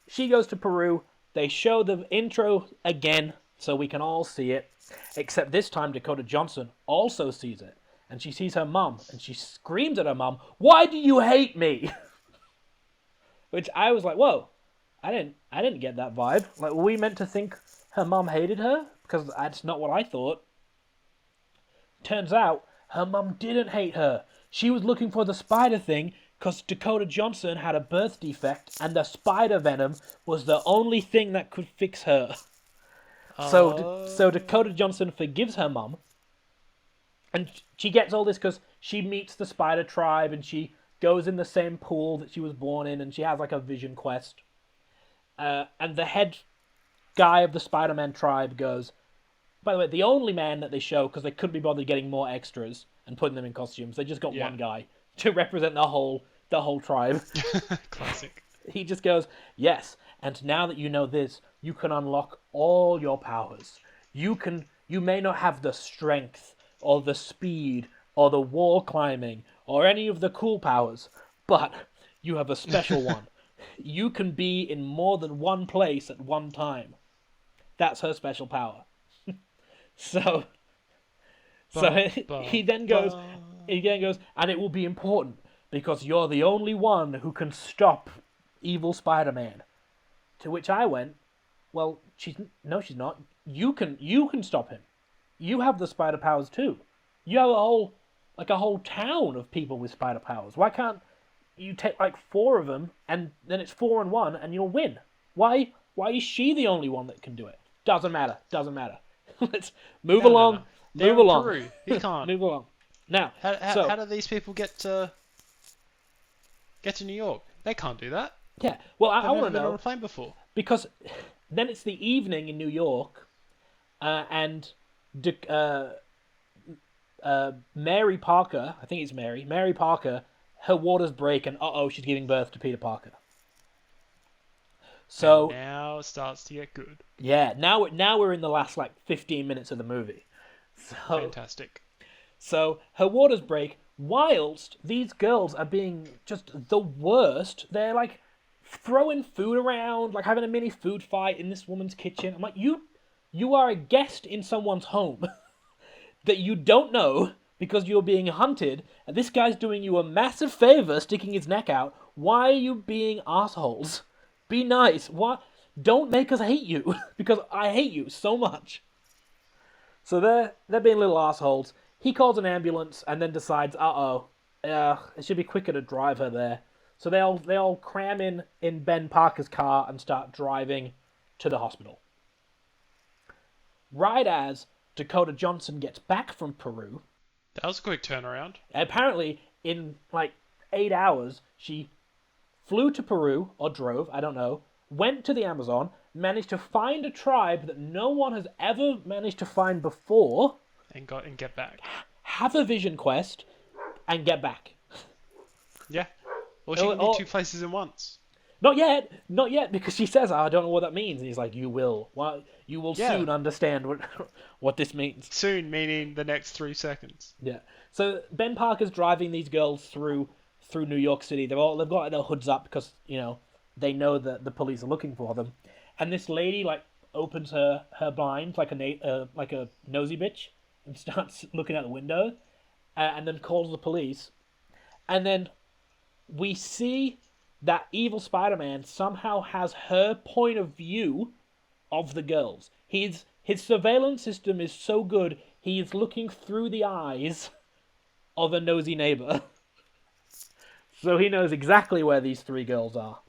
she goes to Peru. They show the intro again so we can all see it. Except this time Dakota Johnson also sees it. And she sees her mum, and she screams at her mum, "Why do you hate me?" Which I was like, whoa, I didn't get that vibe. Like, were we meant to think her mum hated her? Because that's not what I thought. Turns out, her mum didn't hate her. She was looking for the spider thing because Dakota Johnson had a birth defect, and the spider venom was the only thing that could fix her. So Dakota Johnson forgives her mum. And she gets all this because she meets the spider tribe and she goes in the same pool that she was born in and she has like a vision quest. And the head guy of the Spider-Man tribe goes, by the way, the only man that they show, because they couldn't be bothered getting more extras and putting them in costumes, they just got one guy to represent the whole tribe. Classic. He just goes, yes, and now that you know this, you can unlock all your powers. You may not have the strength or the speed, or the wall climbing, or any of the cool powers, but you have a special one. You can be in more than one place at one time. That's her special power. He then goes, and it will be important, because you're the only one who can stop evil Spider-Man. To which I went, well, she's not. You can stop him. You have the spider powers too. You have a whole town of people with spider powers. Why can't you take 4 of them and then it's 4 and 1 and you'll win? Why is she the only one that can do it? Doesn't matter. Let's move along. No. Move along. Peru. He can't. Move along. Now, how do these people get to New York? They can't do that. Yeah. Well, I want to been know on a plane before. Because then it's the evening in New York, and Mary Parker, I think it's Mary Parker, her waters break and she's giving birth to Peter Parker. So and now it starts to get good. Yeah, now we're in the last 15 minutes of the movie. So Fantastic. So her waters break whilst these girls are being just the worst. They're throwing food around, having a mini food fight in this woman's kitchen. I'm like, you are a guest in someone's home that you don't know because you're being hunted, and this guy's doing you a massive favor sticking his neck out. Why are you being assholes? Be nice. What? Don't make us hate you because I hate you so much. So they're being little assholes. He calls an ambulance and then decides, it should be quicker to drive her there. So they all cram in Ben Parker's car and start driving to the hospital. Right as Dakota Johnson gets back from Peru. That was a quick turnaround. Apparently, in 8 hours, she flew to Peru, or drove, I don't know, went to the Amazon, managed to find a tribe that no one has ever managed to find before. And get back. Have a vision quest, and get back. Yeah. Or she can be two places in once. Not yet, because she says, I don't know what that means. And he's like, you will. Well, you will soon understand what this means. Soon, meaning the next 3 seconds. Yeah. So Ben Parker's driving these girls through New York City. They've got their hoods up because, they know that the police are looking for them. And this lady, opens her blinds like a nosy bitch and starts looking out the window and then calls the police. And then we see that evil Spider-Man somehow has her point of view of the girls. His surveillance system is so good, he is looking through the eyes of a nosy neighbor. So he knows exactly where these 3 girls are.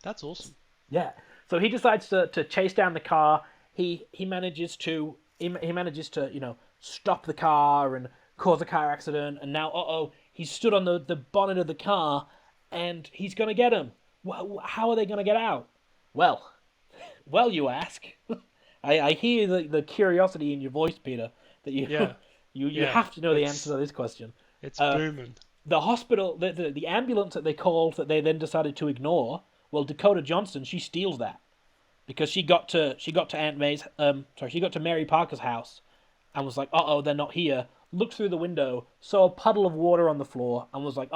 That's awesome. Yeah. So he decides to chase down the car. He manages to stop the car and cause a car accident. And now he's stood on the bonnet of the car, and he's gonna get him. How are they gonna get out? Well, you ask. I hear the curiosity in your voice, Peter. That you have to know the answer to this question. It's booming. The hospital, the ambulance that they called that they then decided to ignore. Well, Dakota Johnson, she steals that because she got to Mary Parker's house and was like, they're not here. Looked through the window, saw a puddle of water on the floor, and was like,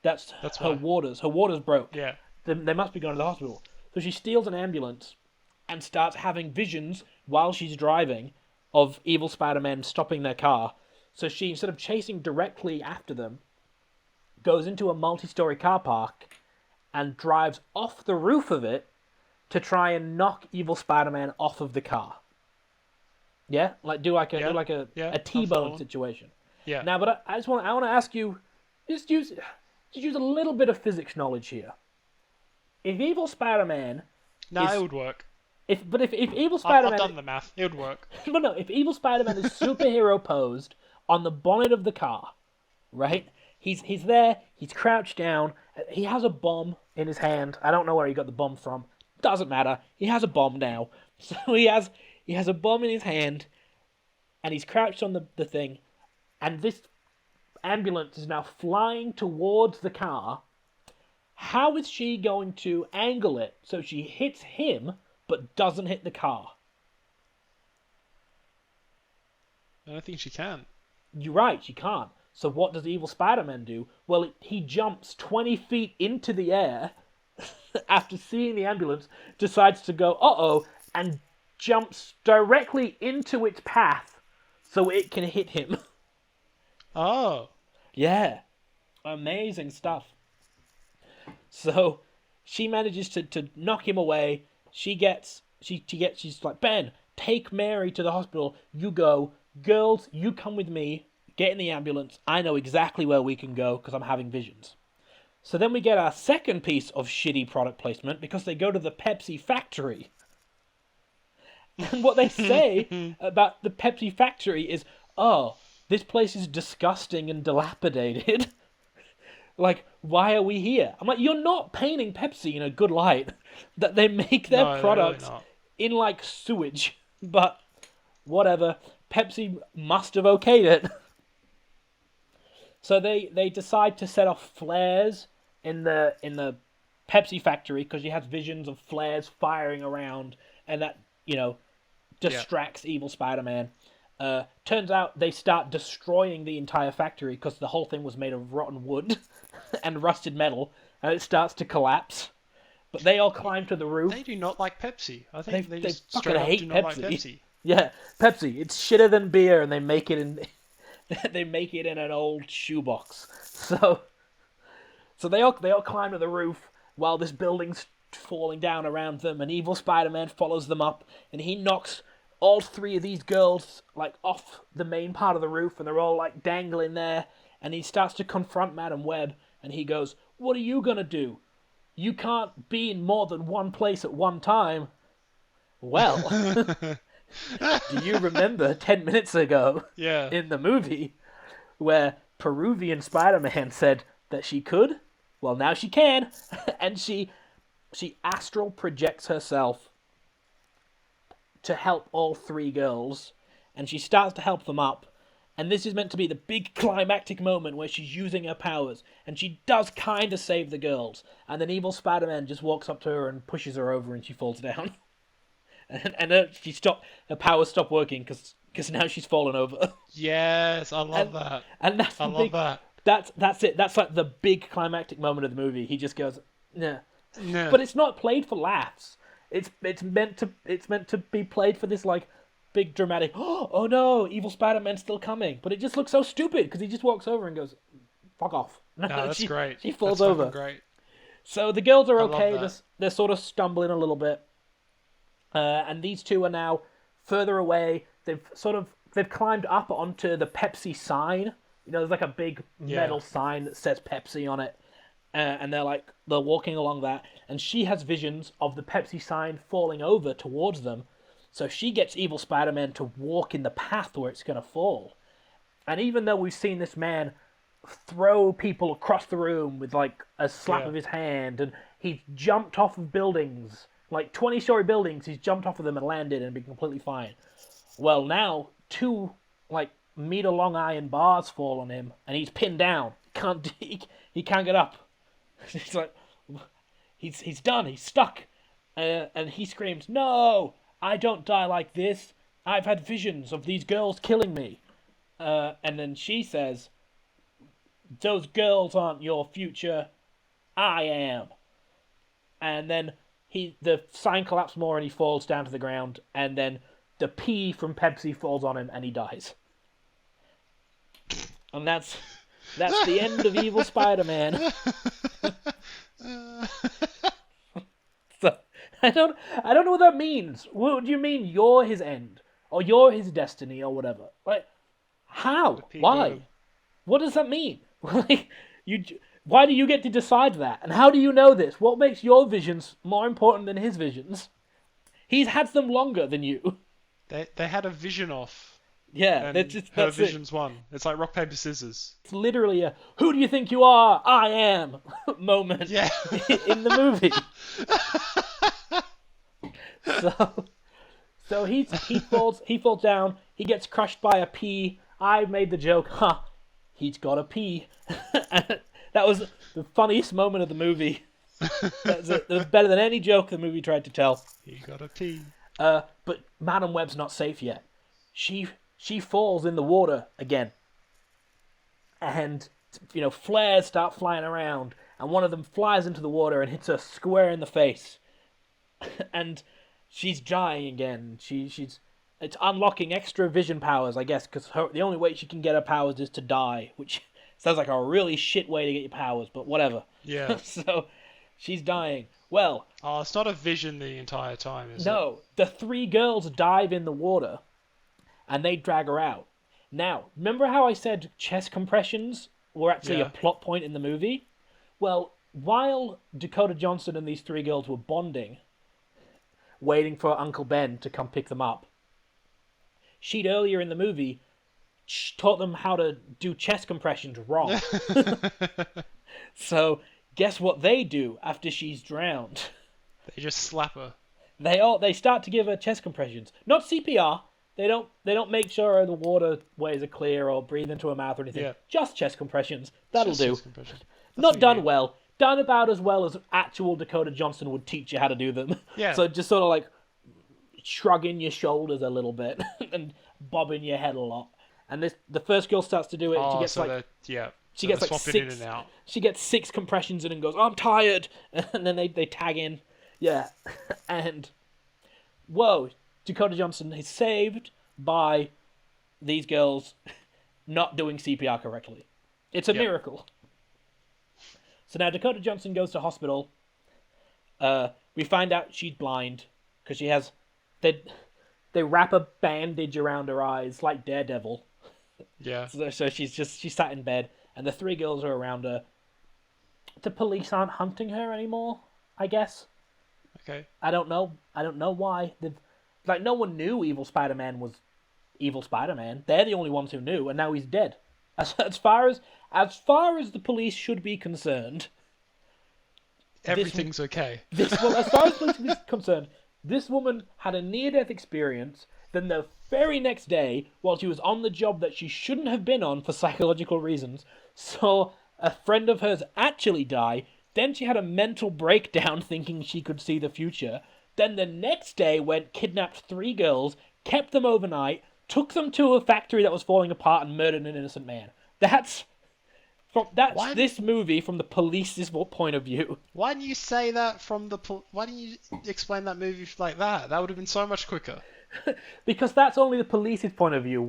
that's her waters. Her waters broke. Yeah. They must be going to the hospital. So she steals an ambulance and starts having visions while she's driving of evil Spider-Man stopping their car. So she, instead of chasing directly after them, goes into a multi-story car park and drives off the roof of it to try and knock evil Spider-Man off of the car. Yeah? Do a T-bone situation. Yeah. Now, but I want to ask you, just use a little bit of physics knowledge here. If evil Spider-Man it would work. If evil Spider-Man... I've done the math. It would work. No. If evil Spider-Man is superhero posed on the bonnet of the car, right? He's there. He's crouched down. He has a bomb in his hand. I don't know where he got the bomb from. Doesn't matter. He has a bomb now. So he has a bomb in his hand, and he's crouched on the thing, and this ambulance is now flying towards the car. How is she going to angle it so she hits him but doesn't hit the car? I don't think she can. You're right, she can't. So what does evil Spider-Man do? Well, he jumps 20 feet into the air after seeing the ambulance, decides to go, and jumps directly into its path so it can hit him. Oh. Yeah. Amazing stuff. So she manages to knock him away. She's like, Ben, take Mary to the hospital. You go. Girls, you come with me. Get in the ambulance. I know exactly where we can go because I'm having visions. So then we get our second piece of shitty product placement because they go to the Pepsi factory. And what they say about the Pepsi factory is, this place is disgusting and dilapidated. Why are we here? I'm like, you're not painting Pepsi in a good light. That they make their products in sewage. But whatever. Pepsi must have okayed it. So they decide to set off flares in the Pepsi factory because she has visions of flares firing around, and that distracts evil Spider-Man. Turns out they start destroying the entire factory because the whole thing was made of rotten wood and rusted metal, and it starts to collapse. But they all climb to the roof. They do not like Pepsi. I think they just fucking straight up hate do not like Pepsi. Yeah, Pepsi. It's shitter than beer, and they make it in they make it in an old shoebox. So they all climb to the roof while this building's falling down around them, and evil Spider-Man follows them up, and he knocks all three of these girls like off the main part of the roof, and they're all like dangling there, and he starts to confront Madam Web, and he goes, "What are you gonna do? You can't be in more than one place at one time." Well, do you remember 10 minutes ago in the movie where Peruvian Spider-Man said that she could? Well, now she can, and she astral projects herself to help all three girls, and she starts to help them up, and this is meant to be the big climactic moment where she's using her powers, and she does kind of save the girls, and then evil Spider-Man just walks up to her and pushes her over, and she falls down. and her powers stop working because now she's fallen over. Yes, I love that. And that's that. That's it. That's like the big climactic moment of the movie. He just goes, "Nah." No. But it's not played for laughs. It's meant to be played for this like big dramatic. Oh no, evil Spider-Man's still coming. But it just looks so stupid because he just walks over and goes, "Fuck off." No, that's great. She falls over. Great. So the girls are okay. They're sort of stumbling a little bit, and these two are now further away. They've climbed up onto the Pepsi sign. There's like a big metal sign that says Pepsi on it. And they're walking along that, and she has visions of the Pepsi sign falling over towards them, so she gets evil Spider-Man to walk in the path where it's going to fall. And even though we've seen this man throw people across the room with like a slap of his hand, and he's jumped off of buildings, like 20-story buildings, he's jumped off of them and landed and been completely fine. Well, now 2 like meter-long iron bars fall on him, and he's pinned down. He can't get up. He's like, he's done. He's stuck, and he screams, "No! I don't die like this. I've had visions of these girls killing me." And then she says, "Those girls aren't your future. I am." And then the sign collapses more, and he falls down to the ground. And then the pee from Pepsi falls on him, and he dies. And that's the end of Evil Spider-Man. So I don't know what that means. What do you mean you're his end, or you're his destiny, or whatever? Like, how? Why? What does that mean? Like, why do you get to decide that? And how do you know this? What makes your visions more important than his visions? He's had them longer than you. They had a vision off. Yeah, and her vision's won. It's like rock, paper, scissors. It's literally a "who do you think you are? I am" moment in the movie. So he falls down. He gets crushed by a pea. I made the joke, he's got a pea. And that was the funniest moment of the movie. That was better than any joke the movie tried to tell. He got a pea. But Madam Web's not safe yet. She falls in the water again. And, flares start flying around. And one of them flies into the water and hits her square in the face. And she's dying again. It's unlocking extra vision powers, I guess, because the only way she can get her powers is to die. Which sounds like a really shit way to get your powers, but whatever. Yeah. So, she's dying. Well... Oh, it's not a vision the entire time, is it? No. The 3 girls dive in the water. And they drag her out. Now, remember how I said chest compressions were actually a plot point in the movie? Well, while Dakota Johnson and these 3 girls were bonding, waiting for Uncle Ben to come pick them up, she'd earlier in the movie taught them how to do chest compressions wrong. So, guess what they do after she's drowned? They just slap her. They start to give her chest compressions. Not CPR. They don't make sure the waterways are clear or breathe into her mouth or anything. Yeah. Just chest compressions. That'll Just do. chest compression. That's Not what done you need. well. Done about as well as actual Dakota Johnson would teach you how to do them. Yeah. So just sort of like shrugging your shoulders a little bit and bobbing your head a lot. And the first girl starts to do it. And she gets she gets like swapping in six. and out. She gets 6 compressions in and goes, "I'm tired," and then they tag in, yeah, and whoa, Dakota Johnson is saved by these girls not doing CPR correctly. It's a miracle. So now Dakota Johnson goes to hospital. We find out she's blind because she has they wrap a bandage around her eyes like Daredevil. Yeah. So she's sat in bed, and the 3 girls are around her. The police aren't hunting her anymore, I guess. Okay. I don't know why. Like, no one knew Evil Spider-Man was Evil Spider-Man. They're the only ones who knew, and now he's dead. As far as the police should be concerned, Everything's okay. as far as the police is concerned, this woman had a near-death experience. Then the very next day, while she was on the job that she shouldn't have been on for psychological reasons, saw a friend of hers actually die. Then she had a mental breakdown thinking she could see the future. Then the next day went, kidnapped 3 girls, kept them overnight, took them to a factory that was falling apart and murdered an innocent man. That's this movie from the police's point of view. Why didn't you say that from the... Why didn't you explain that movie like that? That would have been so much quicker. Because that's only the police's point of view.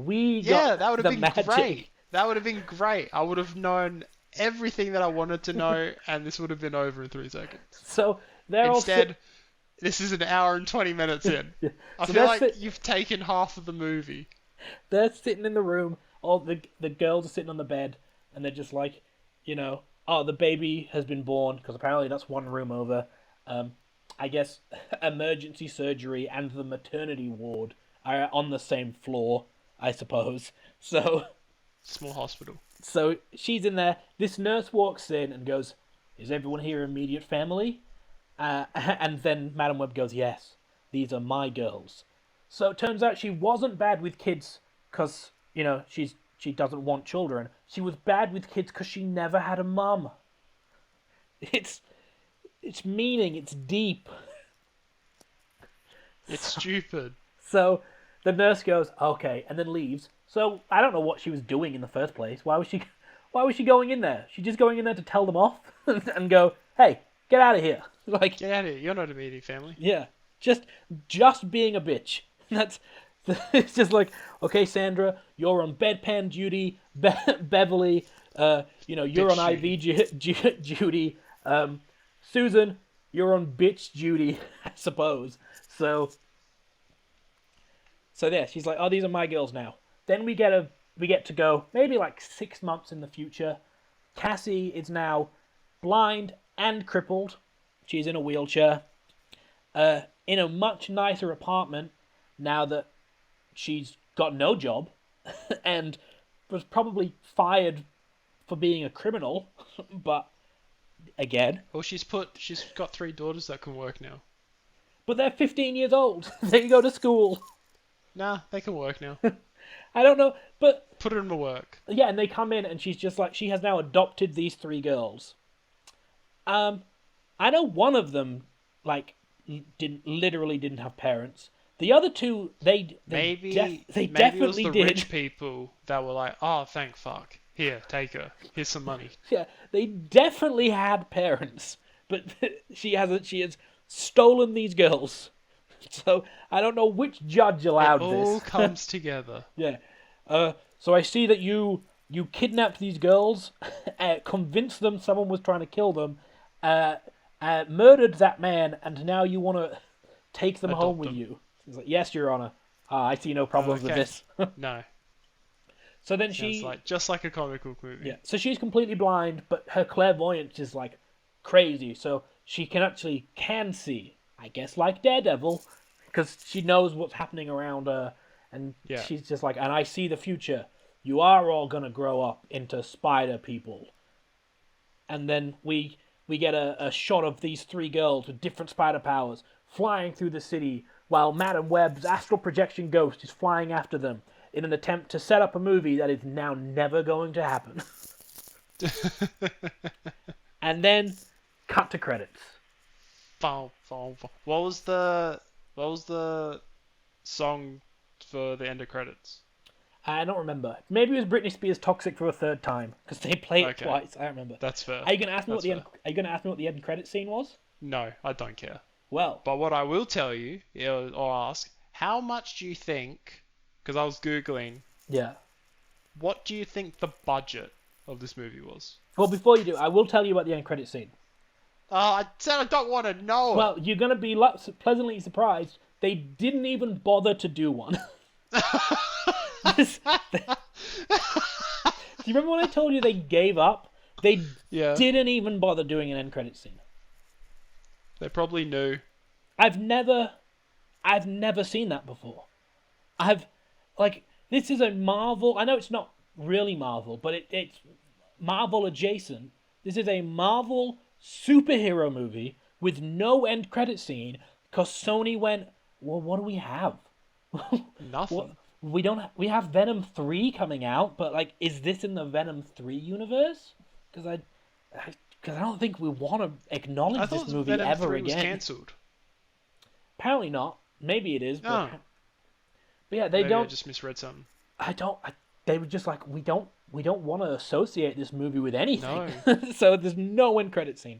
That would have been magic. great. That would have been great. I would have known everything that I wanted to know, and this would have been over in 3 seconds. So they're Instead, this is an hour and 20 minutes in. Yeah. I feel like you've taken half of the movie. They're sitting in the room. All the girls are sitting on the bed, and they're just like, the baby has been born, because apparently that's one room over. I guess emergency surgery and the maternity ward are on the same floor, I suppose. So small hospital. So she's in there. This nurse walks in and goes, "Is everyone here immediate family?" And then Madam Web goes, "Yes, these are my girls." So it turns out she wasn't bad with kids because, she doesn't want children. She was bad with kids because she never had a mum. It's meaning. It's deep. It's stupid. So the nurse goes, "Okay," and then leaves. So I don't know what she was doing in the first place. Why was she going in there? She's just going in there to tell them off and go, "Hey, get out of here!" Like, get out of here. You're not immediate family. Yeah, just being a bitch. It's just like, okay, Sandra, you're on bedpan duty. Beverly, you're on IV duty. Susan, you're on bitch duty, I suppose. So there, she's like, "Oh, these are my girls now." Then we get to go maybe like 6 months in the future. Cassie is now blind and crippled. She's in a wheelchair. In a much nicer apartment now that she's got no job and was probably fired for being a criminal, but again. Well, she's got 3 daughters that can work now. But they're 15 years old. They go to school. Nah, they can work now. I don't know, but... Put her in to work. Yeah, and they come in and she's just like, she has now adopted these 3 girls. I know one of them, like, didn't have parents. The other 2, maybe definitely it was the did. rich people that were like, "Oh, thank fuck. Here, take her. Here's some money." Yeah, they definitely had parents, but she has stolen these girls. So I don't know which judge allowed this. It all comes together. Yeah. So I see that you kidnapped these girls, convinced them someone was trying to kill them, murdered that man, and now you want to take them home with you. He's like, "Yes, Your Honor. I see no problems with this." No. So then Sounds just like a comic book movie. Yeah. So she's completely blind, but her clairvoyance is like crazy. So she can see, I guess, like Daredevil, because she knows what's happening around her, and she's just like, "And I see the future. You are all gonna grow up into spider people." And then we get a shot of these 3 girls with different spider powers flying through the city, while Madame Web's astral projection ghost is flying after them in an attempt to set up a movie that is now never going to happen. And then, cut to credits. What was the song for the end of credits? I don't remember. Maybe it was Britney Spears' "Toxic" for a third time because they play it twice. I don't remember. That's fair. Are you gonna ask me what the end credit scene was? No, I don't care. Well, but what I will tell you, or ask, how much do you think? Because I was googling. Yeah. What do you think the budget of this movie was? Well, before you do, I will tell you about the end credit scene. Oh, I said I don't want to know. Well, you're gonna be pleasantly surprised. They didn't even bother to do one. Do you remember when I told you they gave up? They didn't even bother doing an end credit scene. They probably knew. I've never seen that before. This is a Marvel. I know it's not really Marvel, but it's Marvel adjacent. This is a Marvel superhero movie with no end credit scene because Sony went, well, what do we have? Nothing. We have Venom 3 coming out, but is this in the Venom 3 universe? Because I don't think we want to acknowledge this movie Venom ever 3 again. Was cancelled. Apparently not. Maybe it is, but yeah, they Maybe don't. I just misread something. They were just like, we don't want to associate this movie with anything. No. So there's no end credit scene.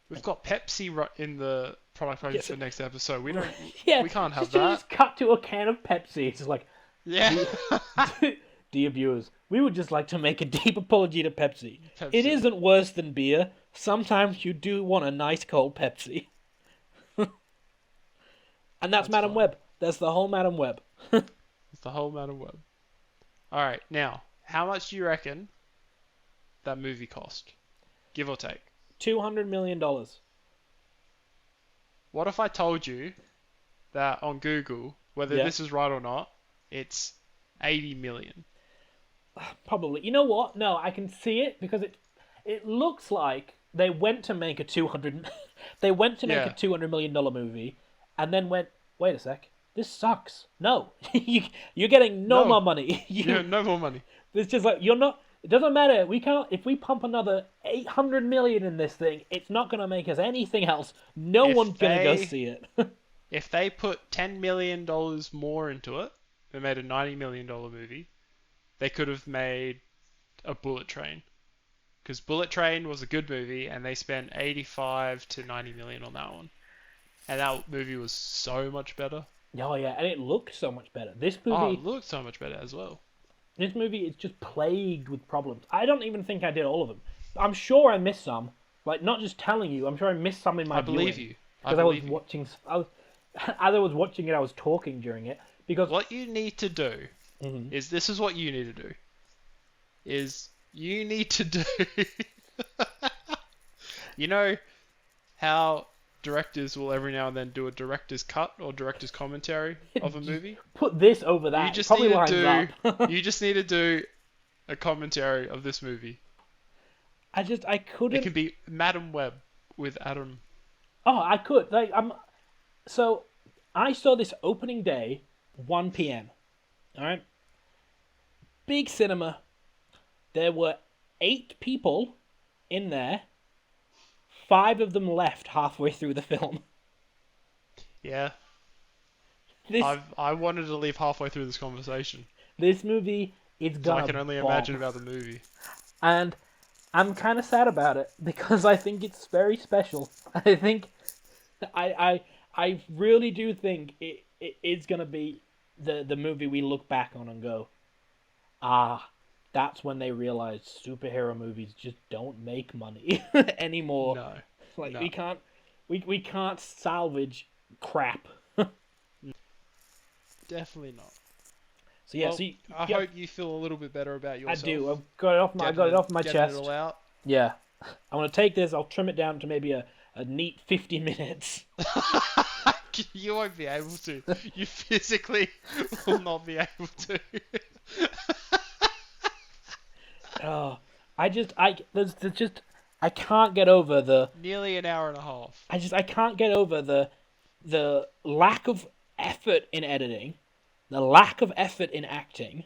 We've got Pepsi in the product page for next episode. We don't. Yeah, we can't have that. Just cut to a can of Pepsi. It's just like, yeah. Dear viewers, we would just like to make a deep apology to Pepsi. It isn't worse than beer. Sometimes you do want a nice cold Pepsi. And that's Madame Web. That's the whole Madame Web. It's the whole Madame Web. All right, now, how much do you reckon that movie cost? Give or take. $200 million. What if I told you that on Google, whether this is right or not, it's 80 million? Probably. You know what? No, I can see it because it looks like they went to make a $200 million movie and then went, wait a sec, this sucks. No, you're getting no more money. No more money. It's just like, you're not. It doesn't matter. We can't. If we pump another 800 million in this thing, it's not going to make us anything else. No one's going to go see it. If they put $10 million more into it, they made a $90 million movie, they could have made a Bullet Train. Because Bullet Train was a good movie, and they spent 85 to 90 million on that one. And that movie was so much better. Oh yeah, and it looked so much better. This movie it looked so much better as well. This movie is just plagued with problems. I don't even think I did all of them. I'm sure I missed some. Like, not just telling you, I'm sure I missed some in my viewing. I believe you. Because I was watching... as I was watching it, I was talking during it. Because what you need to do is... This is what you need to do. You need to do... You know how directors will every now and then do a director's cut or director's commentary of a movie? Put this over that. You just probably need to up. You just need to do a commentary of this movie. I couldn't... It can be Madame Web with Adam. Oh, I could. So, I saw this opening day, 1 p.m. Alright? Big cinema. There were 8 people in there. 5 of them left halfway through the film. Yeah. I wanted to leave halfway through this conversation. This movie is gonna I can only imagine about the movie. And I'm kind of sad about it because I think it's very special. I think I really do think it is gonna be the movie we look back on and go, that's when they realized superhero movies just don't make money anymore. No. We can't salvage crap. Definitely not. So yeah, well, I hope you feel a little bit better about yourself. I do. I've got it off my chest. It all out. Yeah. I'm gonna take this, I'll trim it down to maybe a neat 50 minutes. You won't be able to. You physically will not be able to. I can't get over the... Nearly an hour and a half. I can't get over the the lack of effort in editing, the lack of effort in acting,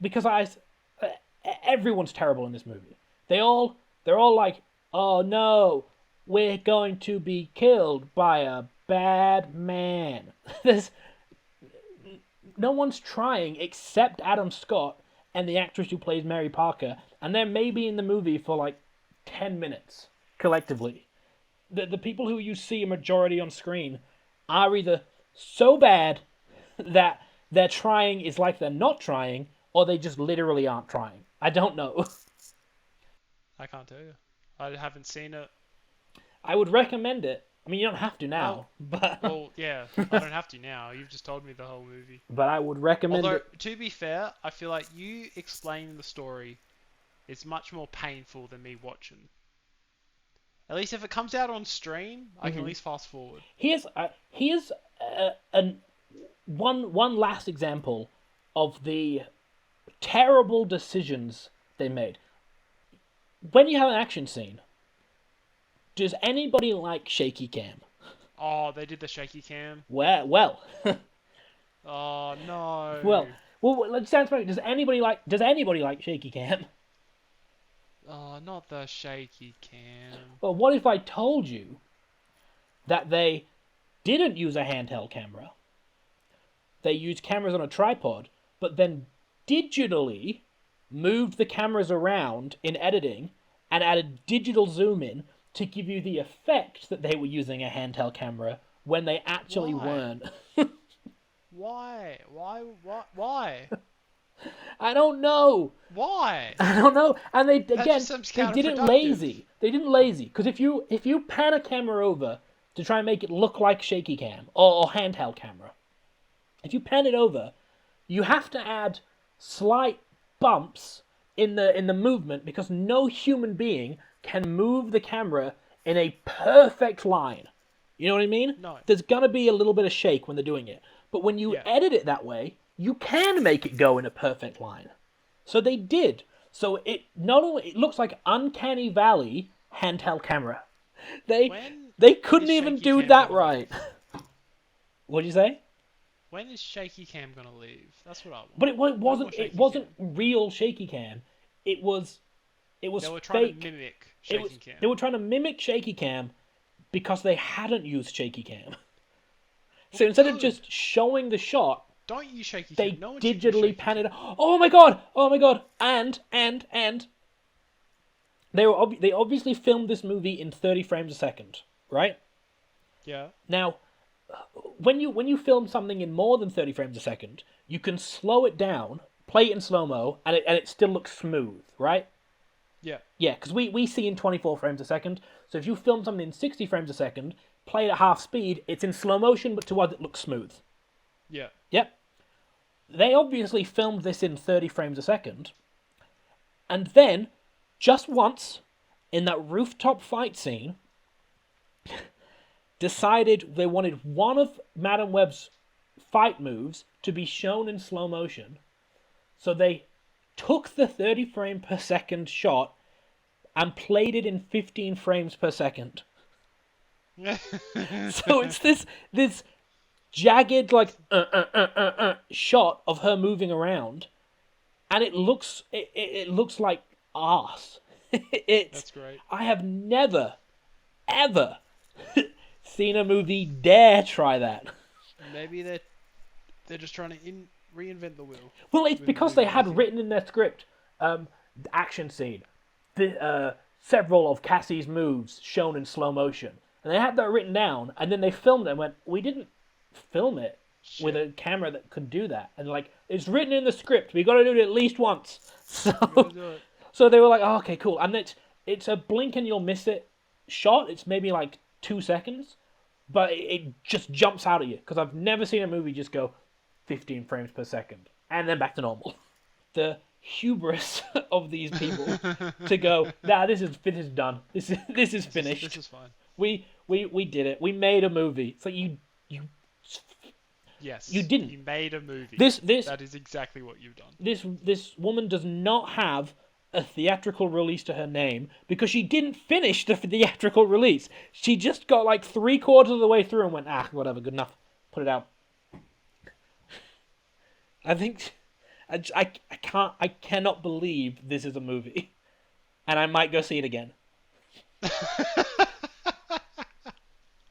because everyone's terrible in this movie. They're all like, oh no, we're going to be killed by a bad man. There's no one's trying except Adam Scott and the actress who plays Mary Parker, and they're maybe in the movie for like 10 minutes collectively. The people who you see a majority on screen are either so bad that their trying is like they're not trying, or they just literally aren't trying. I don't know. I can't tell you. I haven't seen it. I would recommend it. I mean, you don't have to now, Well, yeah, I don't have to now. You've just told me the whole movie. but I would recommend Although, it. to be fair, I feel like you explaining the story is much more painful than me watching. At least if it comes out on stream, I can at least fast forward. Here's one last example of the terrible decisions they made. When you have an action scene, does anybody like shaky cam? Oh, they did the shaky cam. Well, Oh no. well. Let's sound funny. Does anybody like shaky cam? Oh, not the shaky cam. Well, what if I told you that they didn't use a handheld camera? They used cameras on a tripod, but then digitally moved the cameras around in editing and added digital zoom in to give you the effect that they were using a handheld camera when they actually weren't. Why? Why? I don't know. Why? I don't know. And they just seems they did it lazy. They didn't lazy because if you pan a camera over to try and make it look like shaky cam or handheld camera, if you pan it over, you have to add slight bumps in the movement because no human being can move the camera in a perfect line. You know what I mean? No. There's gonna be a little bit of shake when they're doing it. But when you edit it that way, you can make it go in a perfect line. So they did. So it looks like Uncanny Valley handheld camera. They couldn't even do that right. What'd you say? When is shaky cam gonna leave? That's what I want. But it wasn't real shaky cam. It was they were fake. trying to mimic shaky cam. They were trying to mimic shaky cam because they hadn't used shaky cam. So instead of just showing the shot, don't use shaky they cam. No one digitally pan it. Oh my god! And they obviously filmed this movie in 30 frames a second, right? Yeah. Now, when you film something in more than 30 frames a second, you can slow it down, play it in slow-mo, and it still looks smooth, right? Yeah. Yeah, because we see in 24 frames a second, so if you film something in 60 frames a second, play it at half speed, it's in slow motion, but to us it looks smooth. Yeah. Yep. They obviously filmed this in 30 frames a second, and then, just once, in that rooftop fight scene, decided they wanted one of Madame Web's fight moves to be shown in slow motion. So they took the 30 frame per second shot and played it in 15 frames per second. So it's this jagged like shot of her moving around, and it looks like arse. That's great. I have never ever seen a movie dare try that. Maybe they're just trying to reinvent the wheel. Well, it's because they had written in their script, action scene, several of Cassie's moves shown in slow motion, and they had that written down, and then they filmed it and went, we didn't film it with a camera that could do that, and like, it's written in the script, we got to do it at least once. So they were like, oh, okay, cool, and it's a blink and you'll miss it shot. It's maybe like 2 seconds, but it just jumps out at you because I've never seen a movie just go 15 frames per second and then back to normal. The hubris of these people to go, nah, this is done. This is finished. This is fine. We did it. We made a movie. It's like you. Yes. You didn't. You made a movie. This that is exactly what you've done. This woman does not have a theatrical release to her name because she didn't finish the theatrical release. She just got like 3/4 of the way through and went, whatever, good enough. Put it out. I think I cannot believe this is a movie, and I might go see it again.